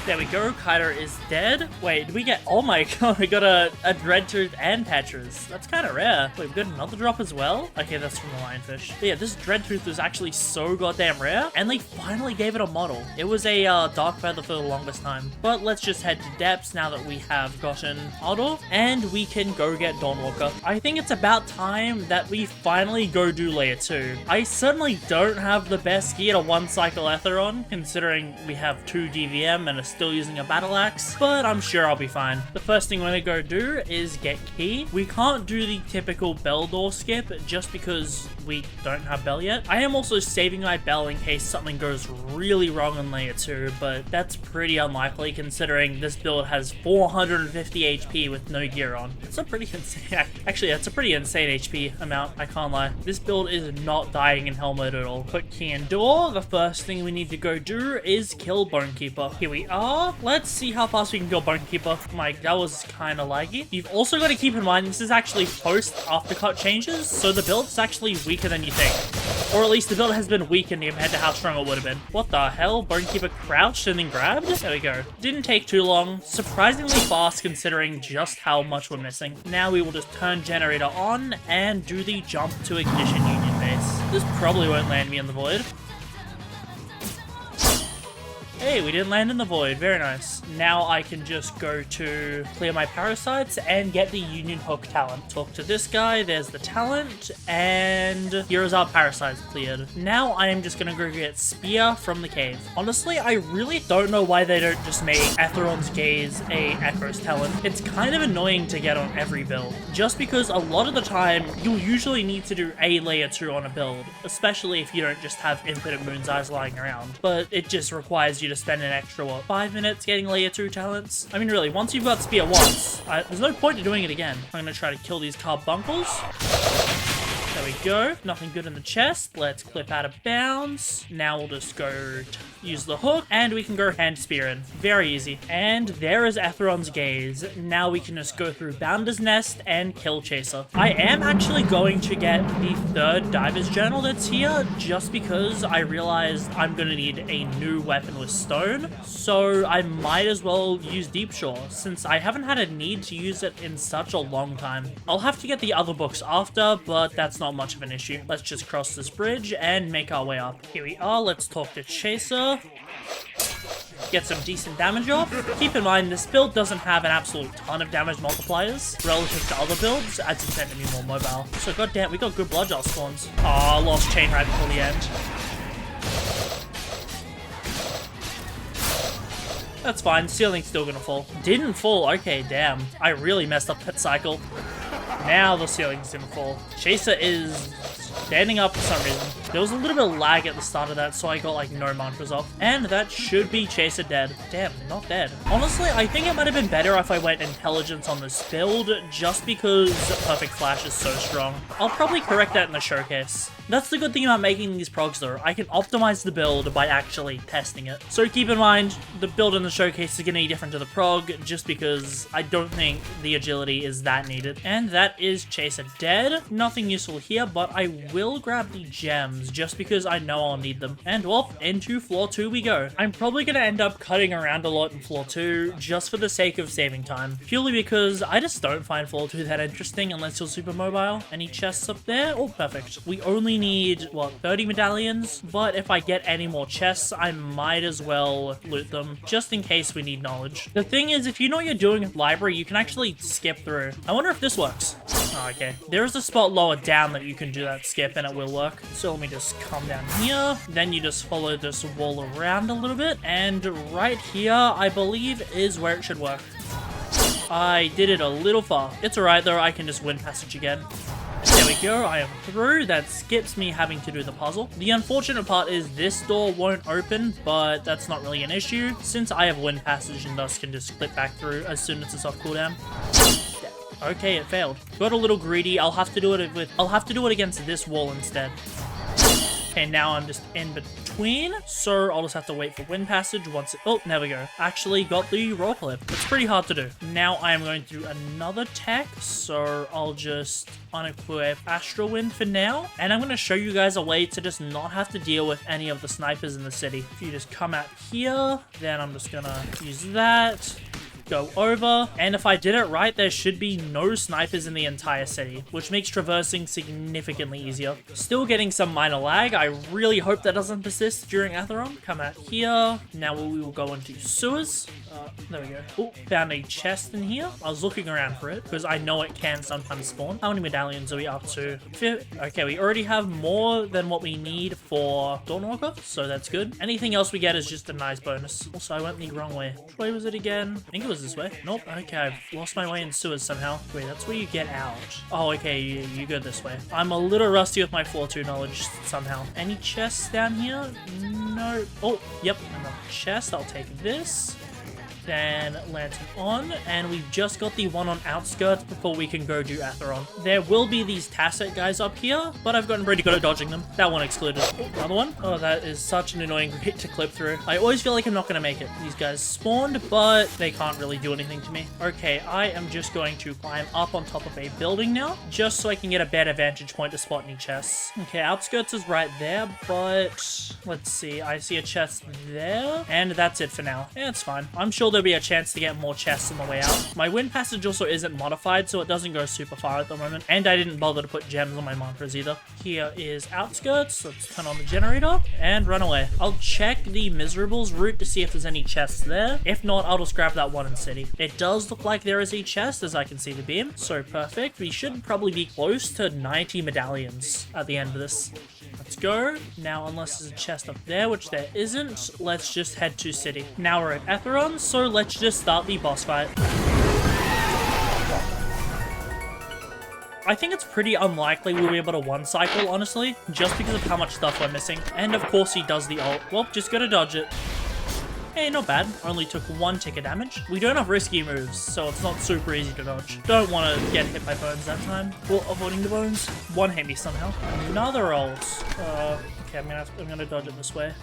There we go, Kaido is dead. Wait, did we get— oh my god, we got a Dreadtooth and Tetras. That's kind of rare. Wait, we got another drop as well? Okay, that's from the lionfish. But yeah, this Dreadtooth is actually so goddamn rare, and they finally gave it a model. It was a dark feather for the longest time. But let's just head to depths now that we have gotten Ardor, and we can go get Dawnbreaker. I think it's about time that we finally go do layer 2. I certainly don't have the best gear to one-cycle Ether on, considering we have 2 DVM and a still using a battle axe, but I'm sure I'll be fine. The first thing we're gonna go do is get key. We can't do the typical bell door skip just because we don't have bell yet. I am also saving my bell in case something goes really wrong in layer 2, but that's pretty unlikely considering this build has 450 HP with no gear on. It's a pretty insane— actually, that's a pretty insane HP amount, I can't lie. This build is not dying in Hellmode at all. Put key in door. The first thing we need to go do is kill Bonekeeper. Here we are. Let's see how fast we can kill Bonekeeper. Mike, that was kind of laggy. You've also got to keep in mind this is actually post aftercut changes, so the build is actually weaker than you think. Or at least the build has been weakened compared to how strong it would have been. What the hell? Bonekeeper crouched and then grabbed? There we go. Didn't take too long. Surprisingly fast considering just how much we're missing. Now we will just turn generator on and do the jump to ignition union base. This probably won't land me in the void. Hey, we didn't land in the void. Very nice. Now I can just go to clear my parasites and get the Union Hook talent. Talk to this guy. There's the talent. And here is our parasites cleared. Now I am just going to go get Spear from the cave. Honestly, I really don't know why they don't just make Atheron's Gaze a Echo's talent. It's kind of annoying to get on every build. Just because a lot of the time, you'll usually need to do a layer 2 on a build. Especially if you don't just have Infinite Moon's Eyes lying around. But it just requires you to spend an extra, what, 5 minutes getting layer 2 talents? I mean, really, once you've got Spear once, there's no point to doing it again. I'm gonna try to kill these carbuncles. There we go. Nothing good in the chest. Let's clip out of bounds. Now we'll just go use the hook, and we can go hand spear in. Very easy. And there is Atheron's Gaze. Now we can just go through Bounder's Nest and kill Chaser. I am actually going to get the 3rd Diver's Journal that's here, just because I realized I'm gonna need a new weapon with stone. So I might as well use Deep Shore, since I haven't had a need to use it in such a long time. I'll have to get the other books after, but that's not much of an issue. Let's just cross this bridge and make our way up. Here we are. Let's talk to Chaser. Get some decent damage off. Keep in mind, this build doesn't have an absolute ton of damage multipliers relative to other builds, as it's meant to be more mobile. So goddamn, we got good Bloodgel spawns. Aw, lost chain right before the end. That's fine, ceiling's still gonna fall. Didn't fall, okay, damn. I really messed up that cycle. Now the ceiling's gonna fall. Chaser is standing up for some reason. There was a little bit of lag at the start of that, so I got like no mantras off. And that should be Chaser dead. Damn, not dead. Honestly, I think it might have been better if I went intelligence on this build, just because Perfect Flash is so strong. I'll probably correct that in the showcase. That's the good thing about making these progs though. I can optimize the build by actually testing it. So keep in mind, the build in the showcase is going to be different to the prog, just because I don't think the agility is that needed. And that is Chaser dead. Nothing useful here, but I will grab the gems, just because I know I'll need them. And well, into floor 2 we go. I'm probably going to end up cutting around a lot in floor 2, just for the sake of saving time. Purely because I just don't find floor 2 that interesting unless you're super mobile. Any chests up there? Oh, perfect. We only need, what, 30 medallions? But if I get any more chests, I might as well loot them, just in case we need knowledge. The thing is, if you know what you're doing with library, you can actually skip through. I wonder if this works. Oh, okay. There is a spot lower down that you can do that skip and it will work. So let me just come down here. Then you just follow this wall around a little bit. And right here, I believe, is where it should work. I did it a little far. It's alright though, I can just wind passage again. There we go, I am through. That skips me having to do the puzzle. The unfortunate part is this door won't open, but that's not really an issue, since I have wind passage and thus can just clip back through as soon as it's off cooldown. Okay, it failed. Got a little greedy. I'll have to do it against this wall instead. Okay, now I'm just in between, so I'll just have to wait for wind passage once it... Oh, there we go. Actually got the roll clip. It's pretty hard to do. Now I am going through another tech, so I'll just unequip Astral Wind for now. And I'm going to show you guys a way to just not have to deal with any of the snipers in the city. If you just come out here, then I'm just going to use that. Go over, and if I did it right, there should be no snipers in the entire city, which makes traversing significantly easier. Still getting some minor lag. I really hope that doesn't persist during Atheron. Come out here. Now we will go into sewers. There we go. Oh, found a chest in here. I was looking around for it because I know it can sometimes spawn. How many medallions are we up to? Okay, we already have more than what we need for Dawnbreaker, so that's good. Anything else we get is just a nice bonus. Also, I went the wrong way. Which way was it again? I think it was this way. Nope. Okay, I've lost my way in sewers somehow. Wait, that's where you get out. Oh, okay, you go this way. I'm a little rusty with my floor 2 knowledge somehow. Any chests down here? No. Oh, yep, another chest. I'll take this. Then lantern on, and we've just got the one on outskirts before we can go do Atheron. There will be these Tacet guys up here, but I've gotten pretty good at dodging them. That one excluded. Oh, another one. Oh, that is such an annoying hit to clip through. I always feel like I'm not going to make it. These guys spawned, but they can't really do anything to me. Okay, I am just going to climb up on top of a building now, just so I can get a better vantage point to spot any chests. Okay, outskirts is right there, but let's see. I see a chest there, and that's it for now. Yeah, it's fine. I'm sure there'll be a chance to get more chests on the way out. My wind passage also isn't modified, so it doesn't go super far at the moment, and I didn't bother to put gems on my mantras either. Here is outskirts. Let's turn on the generator and run away. I'll check the Miserables route to see if there's any chests there. If not, I'll just grab that one in city. It does look like there is a chest, as I can see the beam, so perfect. We should probably be close to 90 medallions at the end of this. Let's go. Now, unless there's a chest up there, which there isn't, let's just head to city. Now we're at Atheron, so let's just start the boss fight. I think it's pretty unlikely we'll be able to one cycle, honestly, just because of how much stuff we're missing. And of course he does the ult. Well, just gotta dodge it. Hey, not bad. Only took 1 tick of damage. We don't have risky moves, so it's not super easy to dodge. Don't want to get hit by bones that time. Well, avoiding the bones. One hit me somehow. Another ult. Okay, I'm gonna dodge it this way.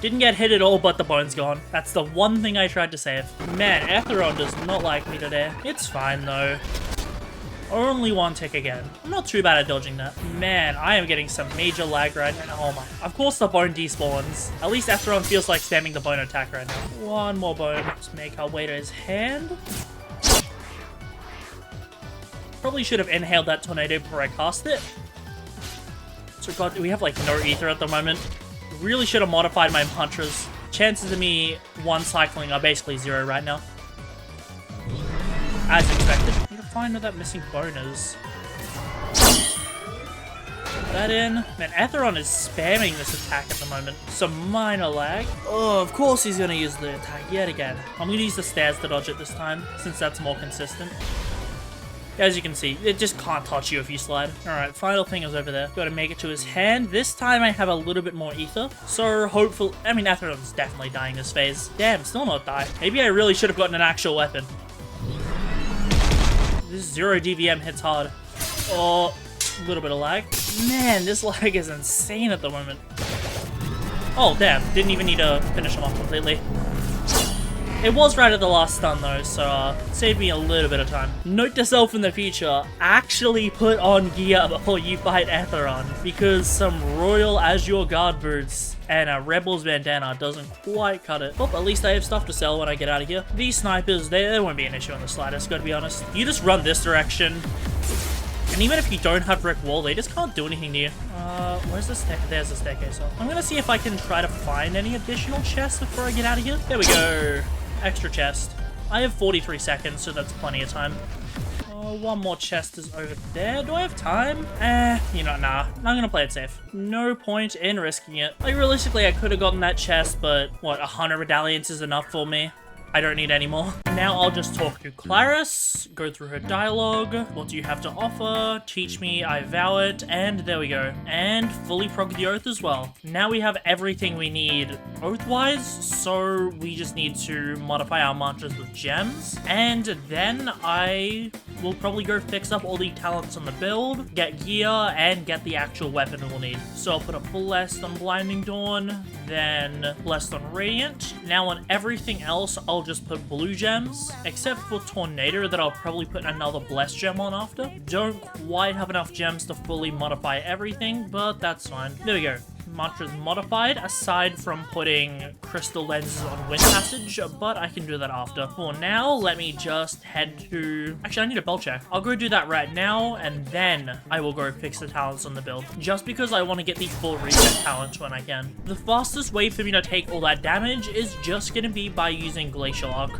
Didn't get hit at all, but the bone's gone. That's the one thing I tried to save. Man, Atheron does not like me today. It's fine though. Only 1 tick again. I'm not too bad at dodging that. Man, I am getting some major lag right now. Oh my. Of course the bone despawns. At least Atheron feels like spamming the bone attack right now. One more bone. Let's make our way to his hand. Probably should have inhaled that tornado before I cast it. So god, we have like no ether at the moment. Really should have modified my mantras. Chances of me one cycling are basically 0 right now. As expected. I need to find where that missing bone is. Put that in. Man, Atheron is spamming this attack at the moment. Some minor lag. Oh, of course he's gonna use the attack yet again. I'm gonna use the stairs to dodge it this time, since that's more consistent. As you can see, it just can't touch you if you slide. Alright, final thing is over there. Gotta make it to his hand. This time I have a little bit more ether. So hopefully, I mean, Atheron's definitely dying this phase. Damn, still not die. Maybe I really should have gotten an actual weapon. This 0 DVM hits hard. Oh, a little bit of lag. Man, this lag is insane at the moment. Oh, damn. Didn't even need to finish him off completely. It was right at the last stun though, so saved me a little bit of time. Note to self in the future, actually put on gear before you fight Atheron, because some Royal Azure Guard boots and a Rebels bandana doesn't quite cut it. Well, at least I have stuff to sell when I get out of here. These snipers, they won't be an issue on the slightest, gotta be honest. You just run this direction, and even if you don't have brick wall, they just can't do anything to you. Where's the staircase? There's the staircase. I'm gonna see if I can try to find any additional chests before I get out of here. There we go. Extra chest. I have 43 seconds, so that's plenty of time. Oh, one more chest is over there. Do I have time? You know, nah. I'm gonna play it safe. No point in risking it. Like, realistically, I could have gotten that chest, but what, 100 medallions is enough for me? I don't need any more. Now I'll just talk to Claris, go through her dialogue. What do you have to offer? Teach me, I vow it, and there we go. And fully prog the oath as well. Now we have everything we need oath-wise, so we just need to modify our mantras with gems. And then I will probably go fix up all the talents on the build, get gear, and get the actual weapon we'll need. So I'll put a Blessed on Blinding Dawn, then Blessed on Radiant. Now on everything else, I'll just put blue gems, except for Tornado that I'll probably put another Blessed gem on after. Don't quite have enough gems to fully modify everything, but that's fine. There we go. Mantra's modified, aside from putting crystal lenses on Wind Passage, but I can do that after. For now, let me just head to... Actually, I need a belt check. I'll go do that right now, and then I will go fix the talents on the build, just because I want to get the full reset talent when I can. The fastest way for me to take all that damage is just going to be by using Glacial Arc.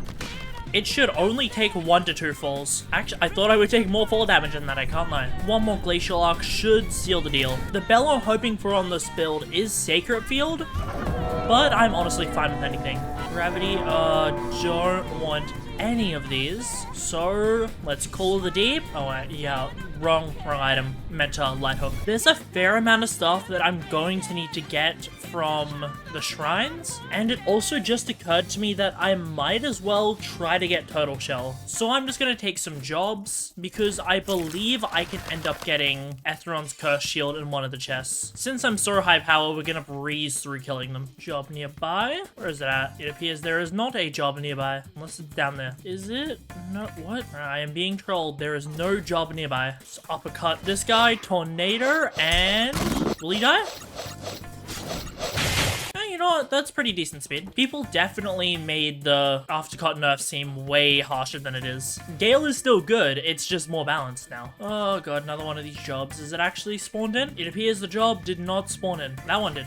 It should only take 1 to 2 falls. Actually, I thought I would take more fall damage than that, I can't lie. One more Glacial Arc should seal the deal. The bell I'm hoping for on this build is Sacred Field, but I'm honestly fine with anything. Gravity, don't want any of these. So, let's call the deep. Oh, yeah, wrong item. Meant to light hook. There's a fair amount of stuff that I'm going to need to get from the shrines, and it also just occurred to me that I might as well try to get Turtle Shell. So I'm just gonna take some jobs, because I believe I can end up getting Etheron's Curse Shield in one of the chests. Since I'm so high power, we're gonna breeze through killing them. Job nearby? Where is it at? It appears there is not a job nearby, unless it's down there. Is it? No, what? I am being trolled. There is no job nearby. Let's uppercut this guy, Tornado, and... will he die? You know what? That's pretty decent speed. People definitely made the aftercut nerf seem way harsher than it is. Gale is still good, it's just more balanced now. Oh god, another one of these jobs. Is it actually spawned in? It appears the job did not spawn in. That one did.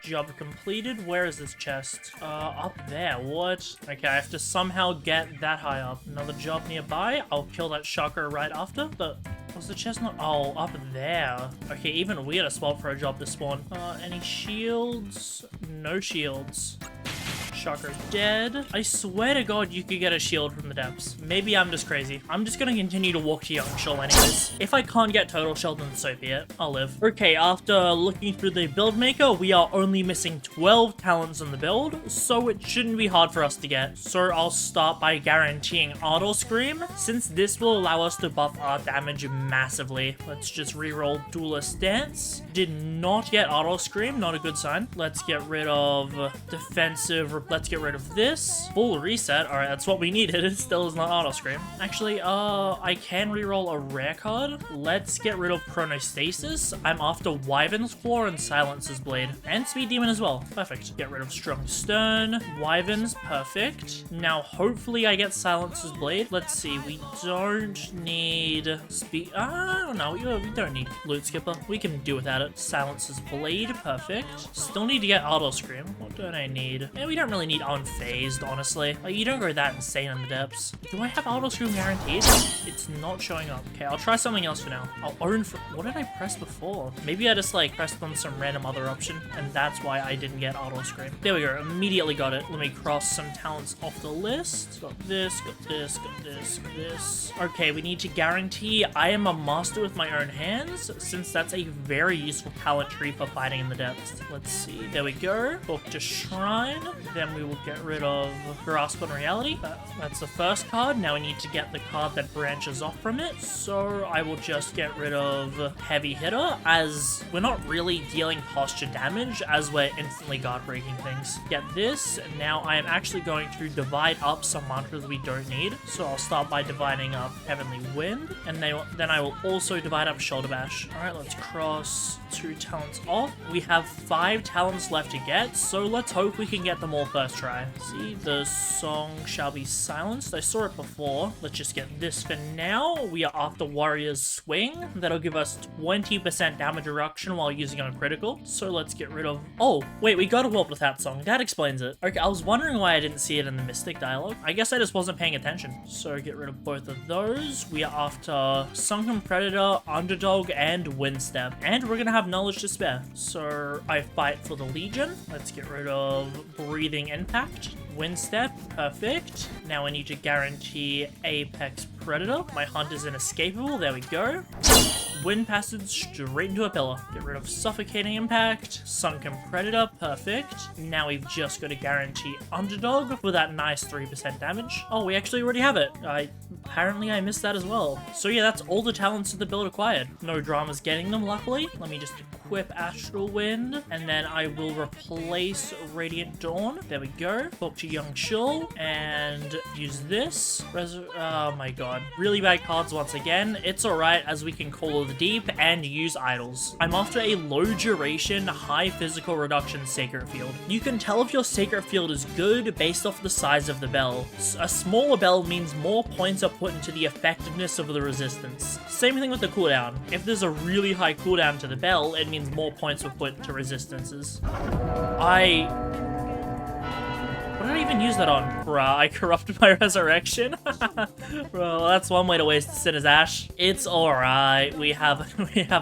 Job completed. Where is this chest? Up there. What? Okay, I have to somehow get that high up. Another job nearby. I'll kill that shocker right after. But was the chest not? Oh, up there. Okay, even weirder spot for a job to spawn. Any shields? No shields. Shocker's dead. I swear to god you could get a shield from the depths. Maybe I'm just crazy. I'm just gonna continue to walk to Young Shell anyways. If I can't get Turtle Shell, then so be it. I'll live. Okay, after looking through the build maker, we are only missing 12 talents on the build, so it shouldn't be hard for us to get. So I'll start by guaranteeing Auto Scream, since this will allow us to buff our damage massively. Let's just reroll Duelist Stance. Did not get Auto Scream, not a good sign. Let's get rid of defensive. Let's get rid of this. Full reset. All right, that's what we needed. It still is not auto scream. Actually, I can reroll a rare card. Let's get rid of Chronostasis. I'm after Wyvern's Claw and Silence's Blade. And Speed Demon as well. Perfect. Get rid of Strong Stern. Wyvern's perfect. Now, hopefully I get Silence's Blade. Let's see. We don't need Speed... oh, no. We don't need Loot Skipper. We can do without it. Silence's Blade. Perfect. Still need to get Auto Scream. What don't I need? Yeah, we don't really need Unfazed, honestly. Like, you don't go that insane in the depths. Do I have Auto Scream guaranteed? It's not showing up. Okay, I'll try something else for now. I'll own for... what did I press before? Maybe I just, like, pressed on some random other option, and that's why I didn't get Auto Scream. There we go. Immediately got it. Let me cross some talents off the list. Got this, got this, got this, got this. Okay, we need to guarantee I am a master with my own hands, since that's a very useful talent tree for fighting in the depths. Let's see. There we go. Talk to Shrine. Then we will get rid of Grasp on Reality. That's the first card. Now we need to get the card that branches off from it. So I will just get rid of Heavy Hitter, as we're not really dealing posture damage, as we're instantly guard breaking things. Get this. Now I am actually going to divide up some mantras we don't need. So I'll start by dividing up Heavenly Wind, and then I will also divide up Shoulder Bash. Alright, let's cross 2 talents off. We have 5 talents left to get, so let's hope we can get them all first. first try. See, the song shall be silenced. I saw it before. Let's just get this for now. We are after Warrior's Swing. That'll give us 20% damage reduction while using on a critical. So let's get rid of... Oh, wait, we got a warp with that song. That explains it. Okay, I was wondering why I didn't see it in the Mystic dialogue. I guess I just wasn't paying attention. So get rid of both of those. We are after Sunken Predator, Underdog, and Windstep. And we're gonna have Knowledge to spare. So I fight for the Legion. Let's get rid of Breathing Impact. Windstep, perfect. Now I need to guarantee Apex Predator. My hunt is inescapable, there we go. Wind Passage straight into a pillar. Get rid of Suffocating Impact. Sunken Predator, perfect. Now we've just got to guarantee Underdog for that nice 3% damage. Oh, we actually already have it. Apparently I missed that as well. So yeah, that's all the talents of the build acquired. No dramas getting them, luckily. Let me just equip Astral Wind, and then I will replace Radiant Dawn. There we go. Talk to Young Shul, and use this. Oh my god. Really bad cards once again. It's alright, as we can Call of the Deep and use idols. I'm after a low duration, high physical reduction Sacred Field. You can tell if your Sacred Field is good based off the size of the bell. A smaller bell means more points are put into the effectiveness of the resistance. Same thing with the cooldown. If there's a really high cooldown to the bell, it means more points were put to resistances. What did I even use that on? Bruh, I corrupted my resurrection? Bro, that's one way to waste Sinner's Ash. It's alright. We have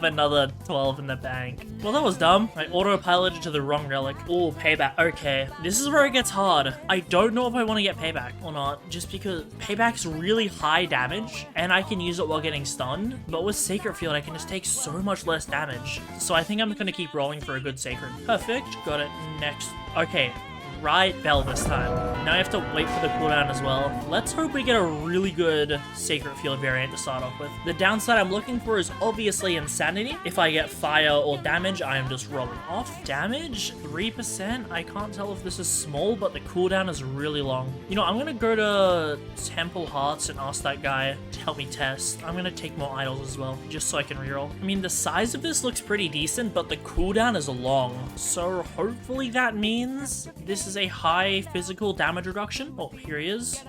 another 12 in the bank. Well, that was dumb. I autopiloted to the wrong relic. Oh, payback. Okay. This is where it gets hard. I don't know if I want to get payback or not, just because payback's really high damage, and I can use it while getting stunned. But with Sacred Field, I can just take so much less damage. So I think I'm going to keep rolling for a good Sacred. Perfect. Got it. Next. Okay. Right bell this time. Now I have to wait for the cooldown as well. Let's hope we get a really good Sacred Field variant to start off with. The downside I'm looking for is obviously Insanity. If I get fire or damage, I am just rolling off. Damage, 3%. I can't tell if this is small, but the cooldown is really long. You know, I'm gonna go to Temple Hearts and ask that guy to help me test. I'm gonna take more idols as well, just so I can reroll. I mean, the size of this looks pretty decent, but the cooldown is long. So hopefully that means this is a high physical damage reduction. Oh, here he is.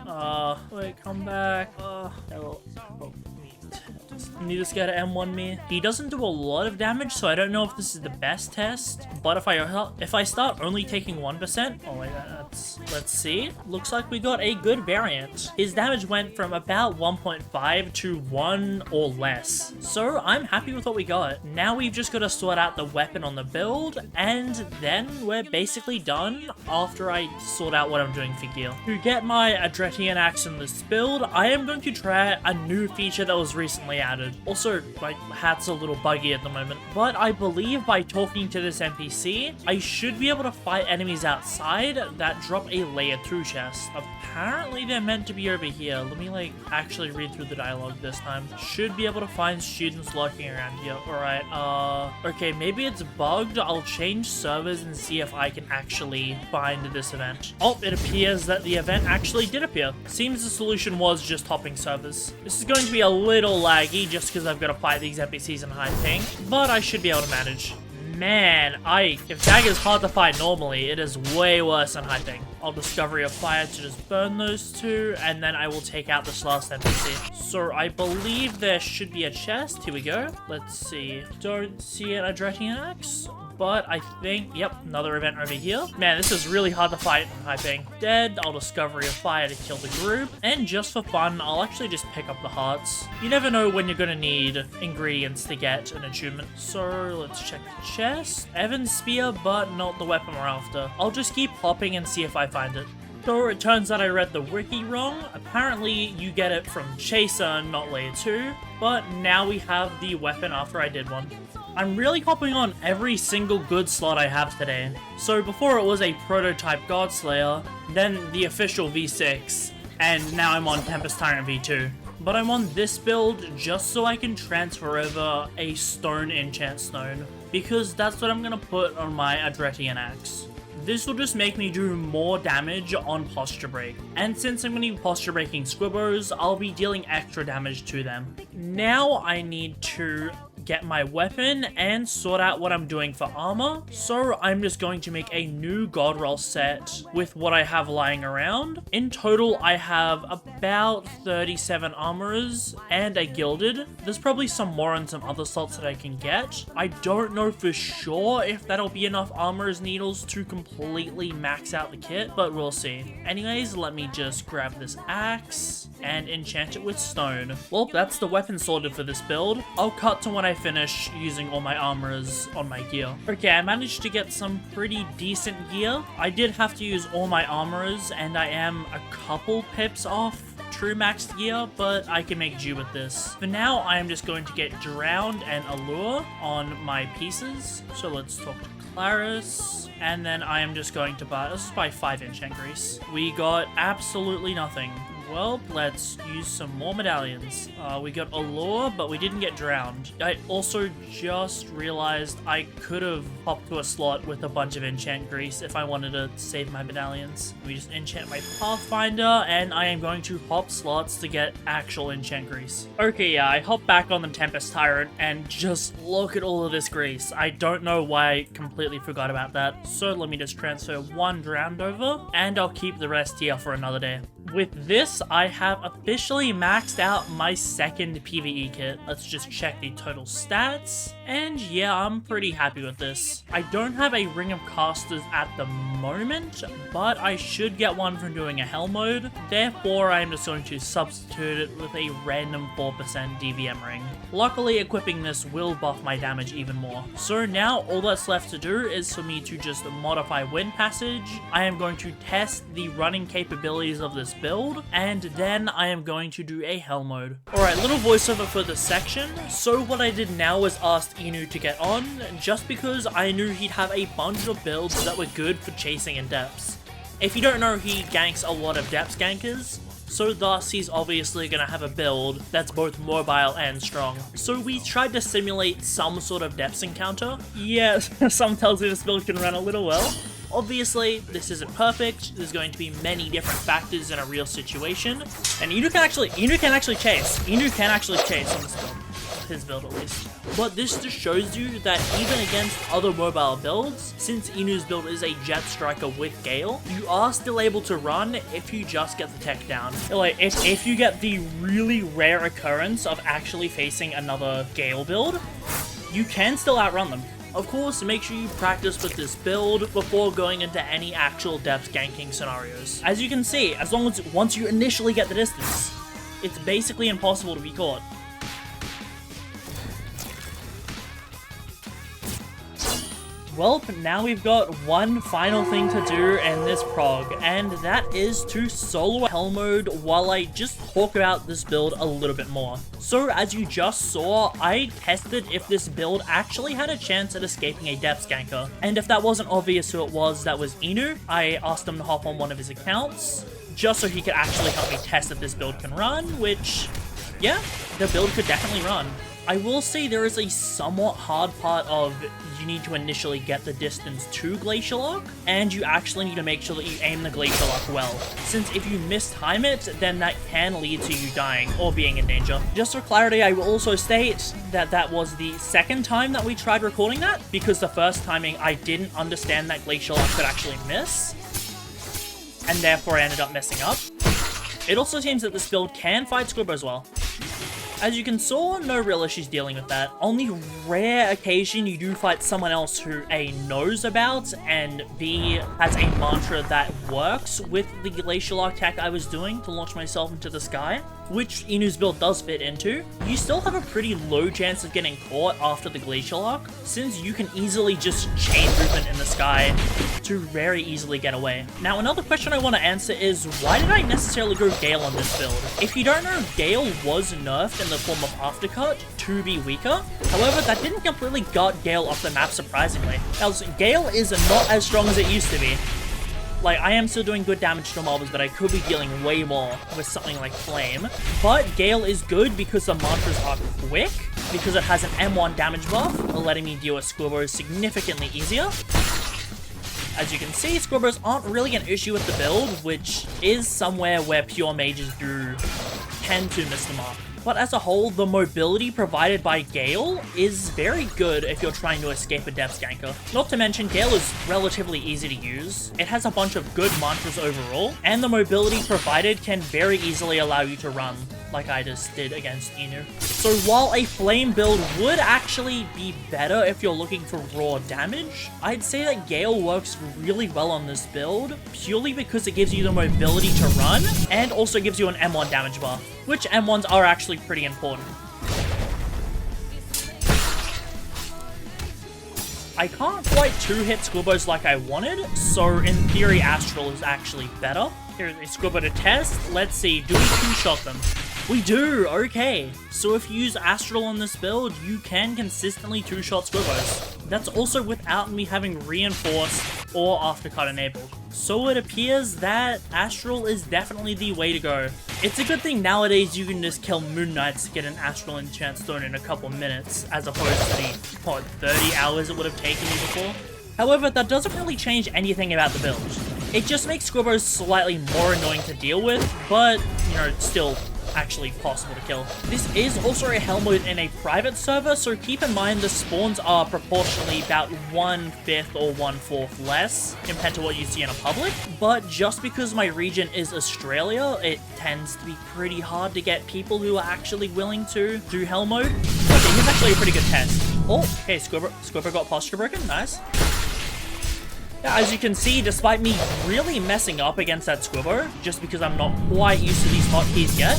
Wait, come back. Need this guy to M1 me. He doesn't do a lot of damage, so I don't know if this is the best test. But if I start only taking 1%, oh wait, let's see. Looks like we got a good variant. His damage went from about 1.5 to 1 or less. So I'm happy with what we got. Now we've just got to sort out the weapon on the build, and then we're basically done after I sort out what I'm doing for gear. To get my Adretian Axe in this build, I am going to try a new feature that was recently added. Also, my hat's a little buggy at the moment, but I believe by talking to this NPC, I should be able to fight enemies outside that drop a layer 2 chest. Apparently they're meant to be over here. Let me actually read through the dialogue this time. Should be able to find students lurking around here. Alright, okay, maybe it's bugged. I'll change servers and see if I can actually find this event. Oh, it appears that the event actually did appear. Seems the solution was just hopping servers. This is going to be a little laggy just because I've got to fight these NPCs in high ping, but I should be able to manage. Man, if Dagger's hard to fight normally, it is way worse than high ping. I'll Discovery of Fire to just burn those two, and then I will take out this last NPC. So I believe there should be a chest. Here we go. Let's see. Don't see an Adretian Axe, but I think, yep, another event over here. Man, this is really hard to fight in high ping. Dead, I'll Discovery of Fire to kill the group, and just for fun, I'll actually just pick up the hearts. You never know when you're gonna need ingredients to get an achievement. So let's check the chest. Evan's Spear, but not the weapon we're after. I'll just keep hopping and see if I find it. So it turns out I read the wiki wrong. Apparently you get it from Chaser, not layer 2, but now we have the weapon after I did one. I'm really hopping on every single good slot I have today. So before it was a prototype Godslayer, then the official V6, and now I'm on Tempest Tyrant V2. But I'm on this build just so I can transfer over a stone enchant stone, because that's what I'm gonna put on my Adretian Axe. This will just make me do more damage on Posture Break. And since I'm going to be Posture Breaking Squibbos, I'll be dealing extra damage to them. Now I need to get my weapon and sort out what I'm doing for armor. So I'm just going to make a new god roll set with what I have lying around. In total, I have about 37 armorers and a gilded. There's probably some more and some other slots that I can get. I don't know for sure if that'll be enough armorers needles to completely max out the kit, but we'll see. Anyways, let me just grab this axe and enchant it with stone. Well, that's the weapon sorted for this build. I'll cut to when I finish using all my armorers on my gear. Okay, I managed to get some pretty decent gear. I did have to use all my armorers, and I am a couple pips off true maxed gear, but I can make do with this. For now, I am just going to get Drowned and Allure on my pieces. So let's talk to Claris, and then I am just going to let's buy 5 enchant grease. We got absolutely nothing. Well, let's use some more medallions. We got Allure, but we didn't get Drowned. I also just realized I could have popped to a slot with a bunch of enchant grease if I wanted to save my medallions. We just enchant my Pathfinder, and I am going to hop slots to get actual enchant grease. Okay, yeah, I hopped back on the Tempest Tyrant, and just look at all of this grease. I don't know why I completely forgot about that. So let me just transfer 1 Drowned over, and I'll keep the rest here for another day. With this, I have officially maxed out my second PvE kit. Let's just check the total stats. And yeah, I'm pretty happy with this. I don't have a Ring of Casters at the moment, but I should get one from doing a Hellmode. Therefore, I'm just going to substitute it with a random 4% DVM ring. Luckily, equipping this will buff my damage even more. So now, all that's left to do is for me to just modify Wind Passage. I am going to test the running capabilities of this build, and then I am going to do a Hellmode. Alright, little voiceover for this section. So what I did now was asked Inu to get on, just because I knew he'd have a bunch of builds that were good for chasing in depths. If you don't know, he ganks a lot of depth gankers, so thus he's obviously going to have a build that's both mobile and strong. So we tried to simulate some sort of depths encounter. Yeah, some tells me this build can run a little well. Obviously, this isn't perfect. There's going to be many different factors in a real situation. And Inu can actually chase. Inu can actually chase on this build. His build at least. But this just shows you that even against other mobile builds, since Inu's build is a Jet Striker with Gale, you are still able to run if you just get the tech down. Like, if you get the really rare occurrence of actually facing another Gale build, you can still outrun them. Of course, make sure you practice with this build before going into any actual depth ganking scenarios. As you can see, once you initially get the distance, it's basically impossible to be caught. Well, now we've got one final thing to do in this prog, and that is to solo Hellmode while I just talk about this build a little bit more. So, as you just saw, I tested if this build actually had a chance at escaping a depth ganker, and if that wasn't obvious who it was, that was Inu. I asked him to hop on one of his accounts, just so he could actually help me test if this build can run, which, yeah, the build could definitely run. I will say there is a somewhat hard part of you need to initially get the distance to Glacial Lock, and you actually need to make sure that you aim the Glacial Lock well, since if you mistime it, then that can lead to you dying or being in danger. Just for clarity, I will also state that that was the second time that we tried recording that, because the first timing I didn't understand that Glacial Lock could actually miss, and therefore I ended up messing up. It also seems that this build can fight Squibber as well. As you can saw, no real issues dealing with that. On the rare occasion you do fight someone else who A, knows about, and B, has a mantra that works with the Glacial Lock tech I was doing to launch myself into the sky, which Inu's build does fit into, you still have a pretty low chance of getting caught after the Glacial Lock, since you can easily just chain movement in the sky to very easily get away. Now, another question I want to answer is, why did I necessarily go Gale on this build? If you don't know, Gale was nerfed in the form of Aftercut to be weaker. However, that didn't completely gut Gale off the map, surprisingly. Else, Gale is not as strong as it used to be. Like, I am still doing good damage to mobs, but I could be dealing way more with something like Flame. But Gale is good because the mantras are quick, because it has an M1 damage buff, letting me deal with Squibbers significantly easier. As you can see, Squibbers aren't really an issue with the build, which is somewhere where pure mages do tend to miss the mark. But as a whole, the mobility provided by Gale is very good if you're trying to escape a depth ganker. Not to mention, Gale is relatively easy to use. It has a bunch of good mantras overall, and the mobility provided can very easily allow you to run, like I just did against Inu. So while a flame build would actually be better if you're looking for raw damage, I'd say that Gale works really well on this build, purely because it gives you the mobility to run, and also gives you an M1 damage buff, which M1s are actually pretty important. I can't quite two-hit Squibos like I wanted, so in theory Astral is actually better. Here's a Squibbo to test. Let's see, do we two-shot them? We do, okay. So if you use Astral on this build, you can consistently two-shot Squibos. That's also without me having Reinforce or Aftercut enabled. So it appears that Astral is definitely the way to go. It's a good thing nowadays you can just kill Moon Knights to get an Astral Enchant Stone in a couple minutes, as opposed to the, what, 30 hours it would have taken you before? However, that doesn't really change anything about the build. It just makes Squibos slightly more annoying to deal with, but, you know, still actually possible to kill. This is also a Hellmode in a private server, so keep in mind the spawns are proportionally about 1/5 or 1/4 less compared to what you see in a public, but just because my region is Australia, it tends to be pretty hard to get people who are actually willing to do Hellmode. Okay, here's actually a pretty good test. Oh, hey, Squibber got posture broken, nice. Yeah, as you can see, despite me really messing up against that Squibbo, just because I'm not quite used to these hotkeys yet,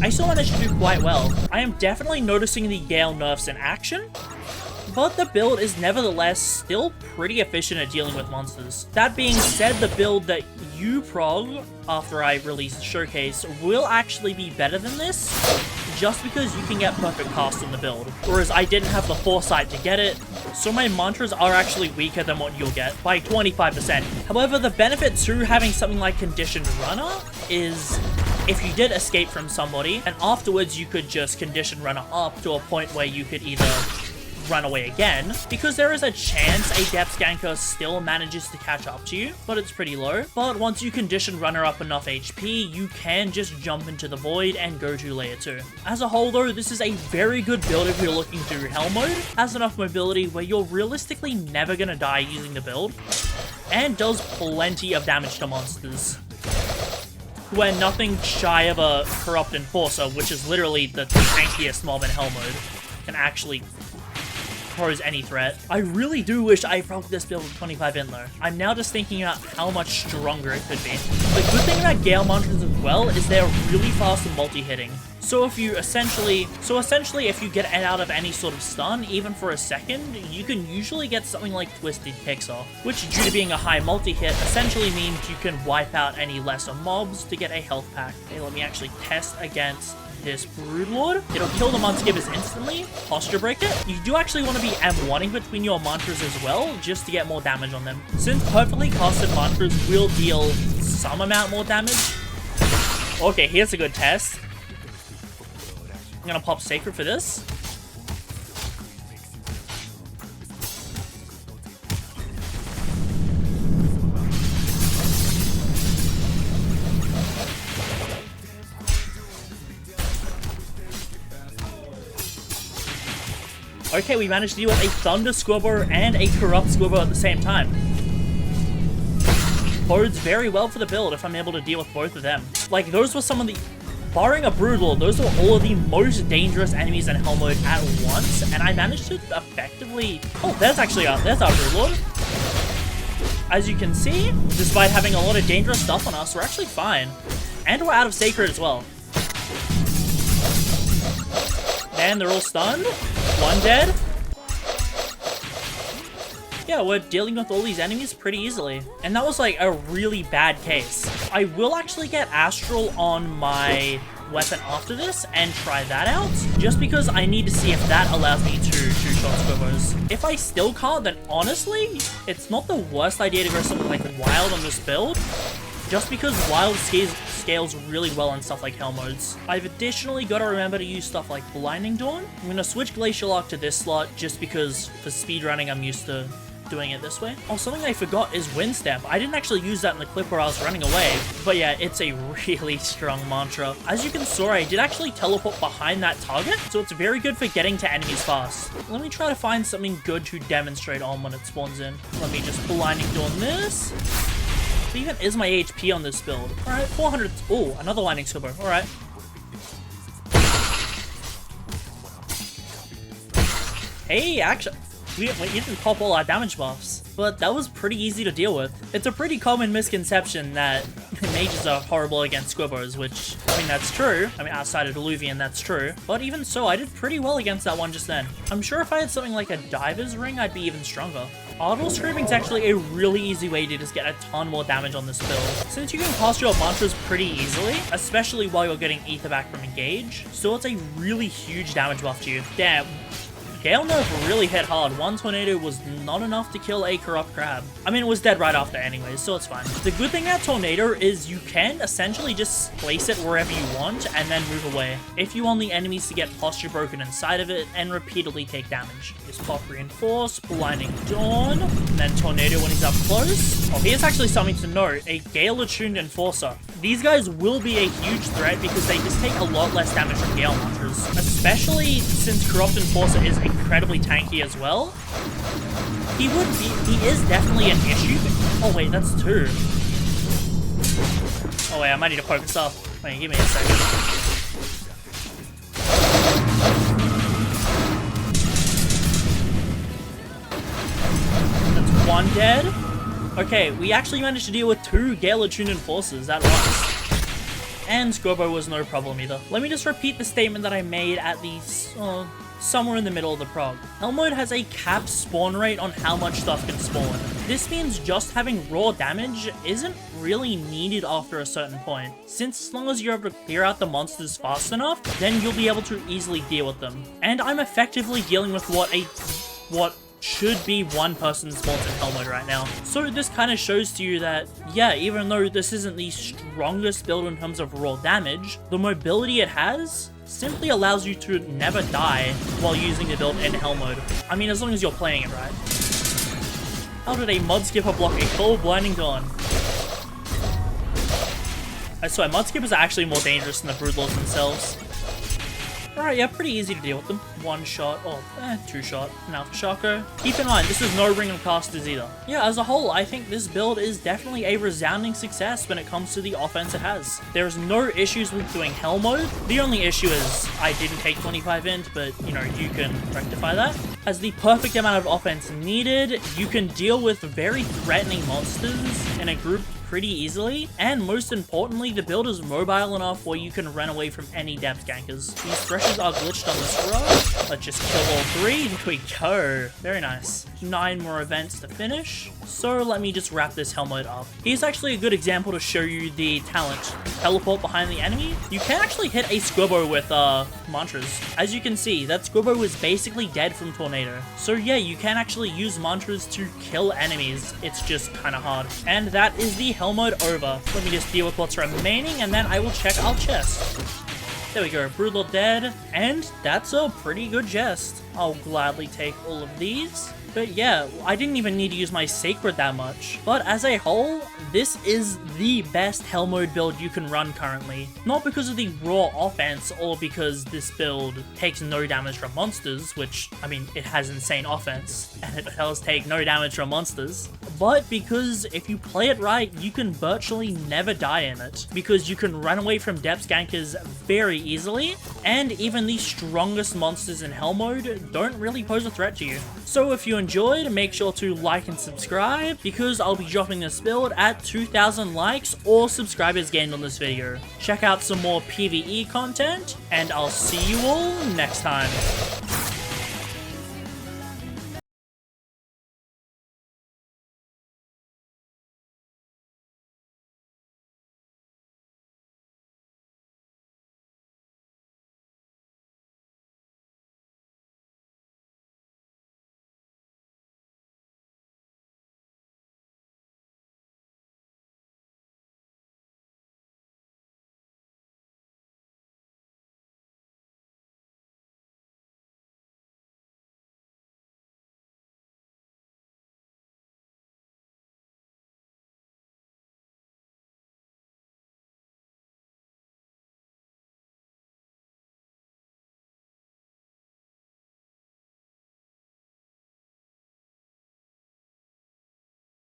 I still managed to do quite well. I am definitely noticing the Gale nerfs in action, but the build is nevertheless still pretty efficient at dealing with monsters. That being said, the build that you prog after I release Showcase will actually be better than this, just because you can get perfect cast in the build, whereas I didn't have the foresight to get it, so my mantras are actually weaker than what you'll get by 25%. However, the benefit to having something like Conditioned Runner is if you did escape from somebody, and afterwards you could just Conditioned Runner up to a point where you could either run away again, because there is a chance a depth ganker still manages to catch up to you, but it's pretty low. But once you Condition Runner up enough HP, you can just jump into the void and go to layer 2. As a whole though, this is a very good build if you're looking to do Hell Mode, has enough mobility where you're realistically never gonna die using the build, and does plenty of damage to monsters. We're nothing shy of a Corrupt Enforcer, which is literally the tankiest mob in Hell Mode, can actually pose any threat. I really do wish I broke this build with 25 in though. I'm now just thinking about how much stronger it could be. The good thing about Gale mantras as well is they're really fast and multi-hitting. So if you essentially if you get out of any sort of stun, even for a second, you can usually get something like Twisted Picks off, which due to being a high multi-hit essentially means you can wipe out any lesser mobs to get a health pack. Okay, let me actually test against this Broodlord. It'll kill the Munskivers instantly, posture break it. You do actually want to be M1ing between your mantras as well, just to get more damage on them. Since perfectly casted mantras will deal some amount more damage. Okay, here's a good test. I'm gonna pop Sacred for this. Okay, we managed to deal with a Thunder Squibbo and a Corrupt Squibbo at the same time. Bodes very well for the build if I'm able to deal with both of them. Like, those were some of the... Barring a Broodlord, those were all of the most dangerous enemies in Hell Mode at once, and I managed to effectively... Oh, there's our Broodlord. As you can see, despite having a lot of dangerous stuff on us, we're actually fine. And we're out of Sacred as well. And they're all stunned. One dead. Yeah, we're dealing with all these enemies pretty easily. And that was like a really bad case. I will actually get Astral on my weapon after this and try that out, just because I need to see if that allows me to two-shot Squibbos. If I still can't, then honestly, it's not the worst idea to go something like Wild on this build, just because Wild scales really well on stuff like Hell Modes. I've additionally got to remember to use stuff like Blinding Dawn. I'm going to switch Glacial Arc to this slot just because for speedrunning I'm used to doing it this way. Oh, something I forgot is Wind Step. I didn't actually use that in the clip where I was running away, but yeah, it's a really strong mantra. As you can saw, I did actually teleport behind that target, so it's very good for getting to enemies fast. Let me try to find something good to demonstrate on when it spawns in. Let me just blinding dawn this. What even is my HP on this build? Alright, 400. Oh, another lightning squibber. Alright. Hey, actually, we didn't pop all our damage buffs, but that was pretty easy to deal with. It's a pretty common misconception that mages are horrible against squibbers, which, I mean, that's true. I mean, outside of Diluvian, that's true. But even so, I did pretty well against that one just then. I'm sure if I had something like a Diver's Ring, I'd be even stronger. Auto Screaming is actually a really easy way to just get a ton more damage on this build. Since you can cast your mantras pretty easily, especially while you're getting ether back from engage, so it's a really huge damage buff to you. Damn. Gale nerf really hit hard. One tornado was not enough to kill a corrupt crab. I mean, it was dead right after anyways, so it's fine. The good thing about tornado is you can essentially just place it wherever you want and then move away, if you want the enemies to get posture broken inside of it and repeatedly take damage. Just pop reinforce, blinding dawn, and then tornado when he's up close. Oh, here's actually something to note, a Gale attuned enforcer. These guys will be a huge threat because they just take a lot less damage from Gale mantras, especially since corrupt enforcer is incredibly tanky as well. He is definitely an issue. Oh wait, that's 2. Oh wait, I might need to focus up. Wait, give me a second. That's 1 dead. Okay, we actually managed to deal with 2 Gale attuned enforcers at once. And Scorbo was no problem either. Let me just repeat the statement that I made at the somewhere in the middle of the prog. Hellmode has a capped spawn rate on how much stuff can spawn. This means just having raw damage isn't really needed after a certain point, since as long as you're able to clear out the monsters fast enough, then you'll be able to easily deal with them. And I'm effectively dealing with what should be one person's spawns in Hellmode right now. So this kind of shows to you that, yeah, even though this isn't the strongest build in terms of raw damage, the mobility it has simply allows you to never die while using the build in Hellmode. I mean, as long as you're playing it right. How did a Mud Skipper block a full blinding dawn? I swear, Mud Skippers are actually more dangerous than the Broodlords themselves. Alright, yeah, pretty easy to deal with them. 1 shot, or 2 shot, and Alpha Shaco. Keep in mind, this is no ring of casters either. Yeah, as a whole, I think this build is definitely a resounding success when it comes to the offense it has. There's no issues with doing Hellmode. The only issue is I didn't take 25 int, but, you know, you can rectify that. Has the perfect amount of offense needed, you can deal with very threatening monsters in a group pretty easily, and most importantly, the build is mobile enough where you can run away from any depth gankers. These threshers are glitched on this row. Let's just kill all 3. There we go. Very nice. 9 more events to finish. So let me just wrap this Hellmode up. Here's actually a good example to show you the talent. Teleport behind the enemy. You can actually hit a Squibbo with mantras. As you can see, that Squibbo is basically dead from Tornado. So yeah, you can actually use mantras to kill enemies. It's just kind of hard. And that is the Hellmode over. Let me just deal with what's remaining and then I will check our chest. There we go, Broodlord dead, and that's a pretty good chest. I'll gladly take all of these. But yeah, I didn't even need to use my Sacred that much. But as a whole, this is the best Hellmode build you can run currently. Not because of the raw offense, or because this build takes no damage from monsters, which, I mean, it has insane offense, and it does take no damage from monsters. But because if you play it right, you can virtually never die in it. Because you can run away from depth gankers very easily, and even the strongest monsters in Hellmode don't really pose a threat to you. So if you enjoyed, make sure to like and subscribe, because I'll be dropping this build at 2,000 likes or subscribers gained on this video. Check out some more PvE content, and I'll see you all next time.